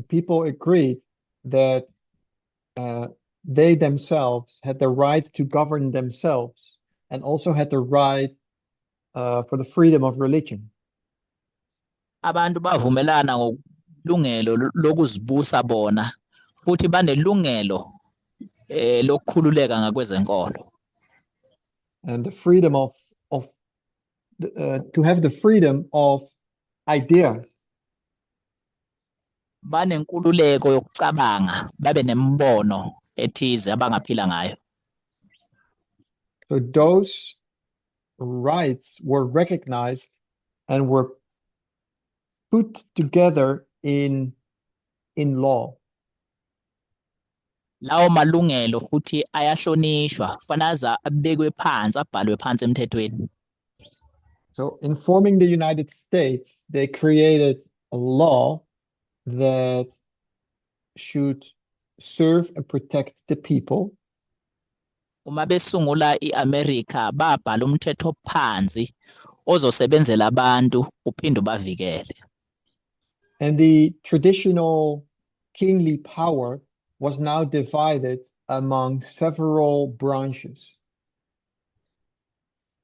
A: People agreed that they themselves had the right to govern themselves and also had the right for the freedom of religion.
B: Abantu bavumelana ngokulungelo lokuzibusa bona futhi banelungelo lokukhululeka ngakwezenkolo.
A: And the freedom of to have the freedom of ideas.
B: Banenkululeko yokucabanga babe nembono ethize abangaphila ngayo.
A: So those rights were recognized and were put together in law.
B: Lawo malungelo futhi ayahlonishwa kufanele abekwe phansi abhalwe phansi emthethweni.
A: So in forming the United States, they created a law that should serve and protect the people.
B: Uma besungula iAmerica babhala umthetho phansi ozosebenzela abantu uphinde ubavikele.
A: And the traditional kingly power was now divided among several branches.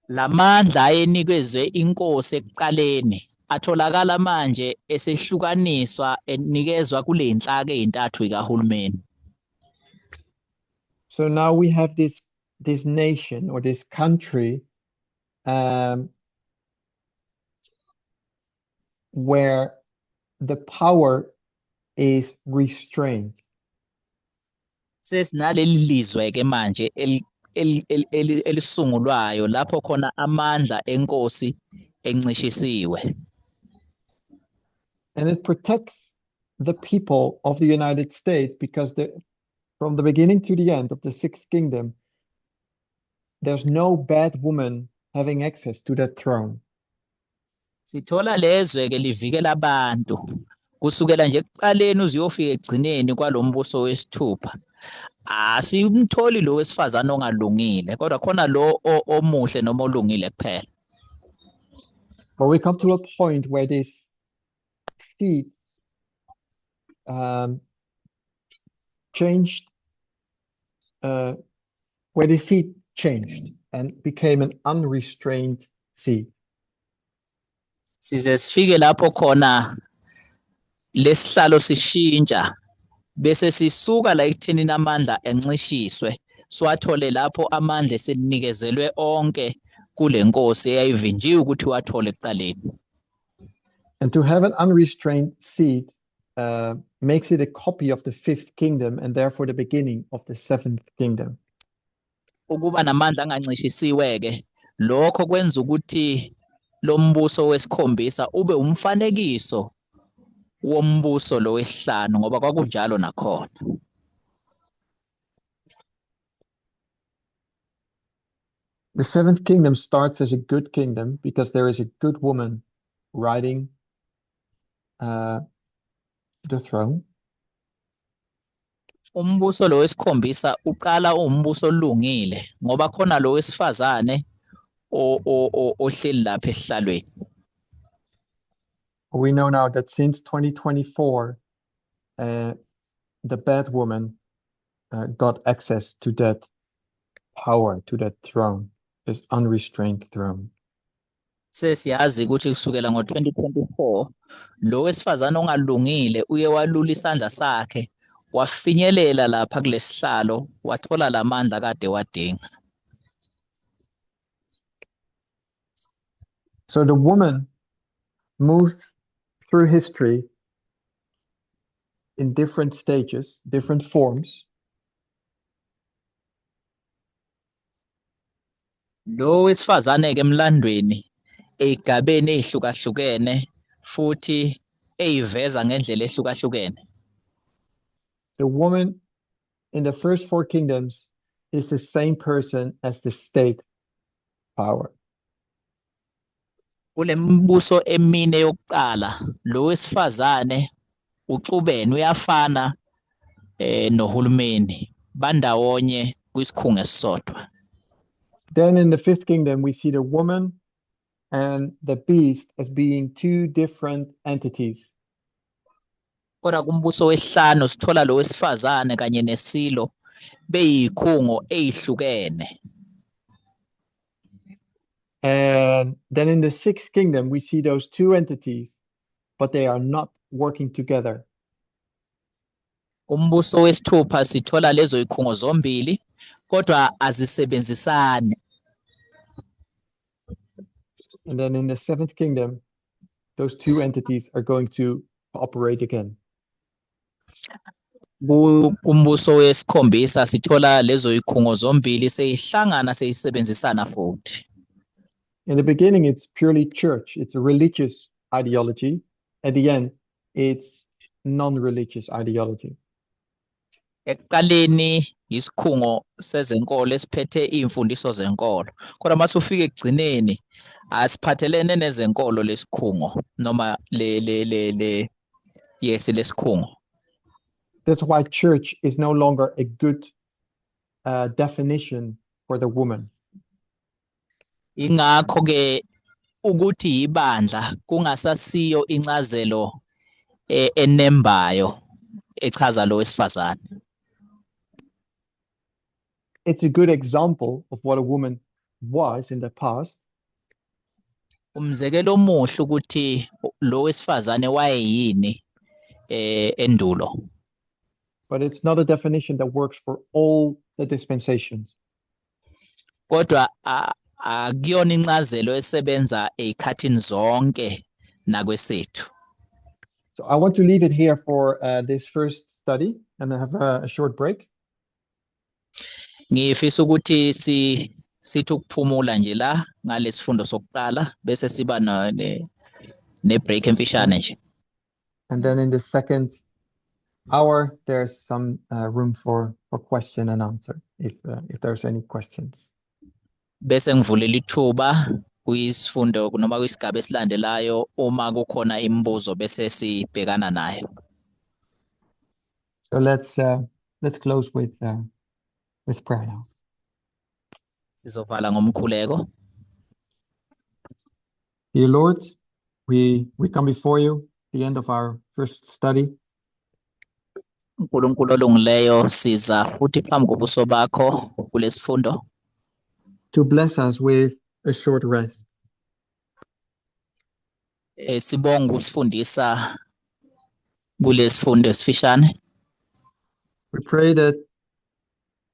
B: Lamandla ayenikezwe inkosi ekuqaleni atholakala manje esehlukaniswa enikezwa kule inhlaka ezintathu ikahulumeni.
A: So now we have this nation or this country where the power is restrained.
B: Sesinaleli lizwe ke manje elisungulwayo lapho khona amandla enkosi encishisiwe.
A: And it protects the people of the United States because from the beginning to the end of the Sixth Kingdom, there's no bad woman having access to that throne.
B: Sithola lezwe ke livikela abantu kusukela nje ekuqaleni uze uyofika egcineni kwalombuso wesithupha. Asimtholi lo wesifazane ongalungile kodwa khona lo omuhle noma olungile kuphela.
A: But we come to a point where this seed changed, where the seed changed and became an unrestrained seed.
B: Size sifike lapho khona lesihlalo sishintsha bese sisuka la ekuthenini amandla encishiswe siwathole lapho amandla esenikezelwe onke kule nkosi eyayivinjiwe ukuthi wathole ekuqaleni.
A: And to have an unrestrained seed makes it a copy of the fifth kingdom and therefore the beginning of the seventh kingdom.
B: Ukuba namandla angancishisiwe ke lokho kwenza ukuthi lo mbuso wesikhombisa ube umfanekiso wombuso lo wesihlanu ngoba kwakunjalo nakhona.
A: The seventh kingdom starts as a good kingdom because there is a good woman riding the throne.
B: Umbuso lo wesikhombisa uqala umbuso olungile ngoba khona lo wesifazane ohleli lapha esihlalweni.
A: We know now that since 2024, the bad woman got access to that power, to that throne, this unrestrained throne.
B: Sesiyazi ukuthi kusukela ngo-2024 lo wesifazane ongalungile uye walula isandla sakhe wafinyelela lapha kulesihlalo wathola lamandla kade wadinga.
A: So the woman moved through history in different stages, different forms.
B: Lo wesifazane ke emlandweni eyigabeni ezihlukahlukene futhi eyiveza ngendlela ehlukahlukene.
A: The woman in the first four kingdoms is the same person as the state power.
B: Kule mbuso emine yokuqala lo wesifazane uxubene uyafana nohulumeni bandawonye kwisikhungo esisodwa.
A: Then in the fifth kingdom we see the woman and the beast as being two different entities.
B: Kodwa kumbuso wesihlanu sithola lo wesifazane kanye nesilo beyikhungo ezihlukene.
A: And then in the sixth kingdom, we see those two entities, but they are not working together.
B: Umbuso wesithupha sithola lezo ikhungo zombili, kodwa azisebenzisane.
A: And then in the seventh kingdom, those two entities are going to operate again.
B: Kumbuso wesikhombisa sithola lezo ikhungo zombili seyihlangana seyisebenzisana futhi.
A: In the beginning, it's purely church. It's a religious ideology. At the end, it's non-religious ideology.
B: Ekuqaleni isikhungo sezenkolo esiphethe imfundiso zenkolo. Kodwa mase ufika egcineni asiphathelene nezenkolo lesikhungo noma lesikhungo.
A: That's why church is no longer a good definition for the woman.
B: Ingakho ke ukuthi ibandla kungasasiyo incazelo enembayo echaza lo wesifazane.
A: It's a good example of what a woman was in the past.
B: Umzekelo omuhle ukuthi lo wesifazane wayeyini endulo.
A: But it's not a definition that works for all the dispensations.
B: Kodwa akuyona incazelo esebenza ezikhathini zonke nakwesethu.
A: So I want to leave it here for this first study and have a short break.
B: Ngifisa ukuthi sithi ukuphumula nje la ngalesifundo sokuqala bese siba ne break emfishane nje.
A: And then in the second hour there's some room for question and answer if there's any questions.
B: bese ngivulela ithuba kuyisifundo noma kwisigaba esilandelayo uma kukhona imibuzo bese sibhekana nayo.
A: So let's close with prayer now.
B: Sizovala ngomkhuleko.
A: Dear Lord, we come before you, the end of our first study,
B: uNkulunkulu olungileyo, siza futhi phambi kobuso bakho kulesifundo
A: to bless us with a short rest.
B: Sibonga usifundisa kulesifundo esifishane.
A: We pray that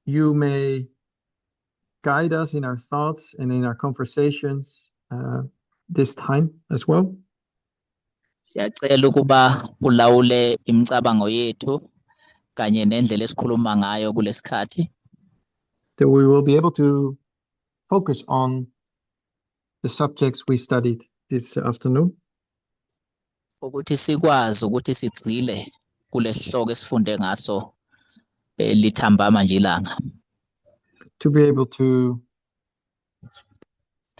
A: you may guide us in our thoughts and in our conversations this time as well.
B: Siyacela ukuba ulawule imicabango yethu kanye nendlela esikhuluma ngayo kulesikhathi.
A: That we will be able to focus on the subjects we studied this afternoon.
B: Ukuthi sikwazi ukuthi sigxile kulesihloko esifunde ngaso lithambama nje ilanga.
A: To be able to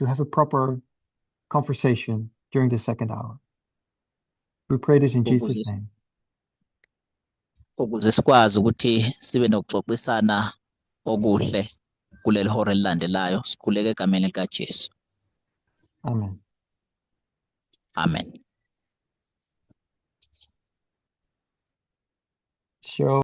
A: have a proper conversation during the second hour. We pray this in Jesus' name.
B: Ukuze sikwazi ukuthi sibe nokuxoxisana okuhle kuleli hora elilandelayo, sikhuleke egameni likaJesu.
A: Amen.
B: Amen.
A: So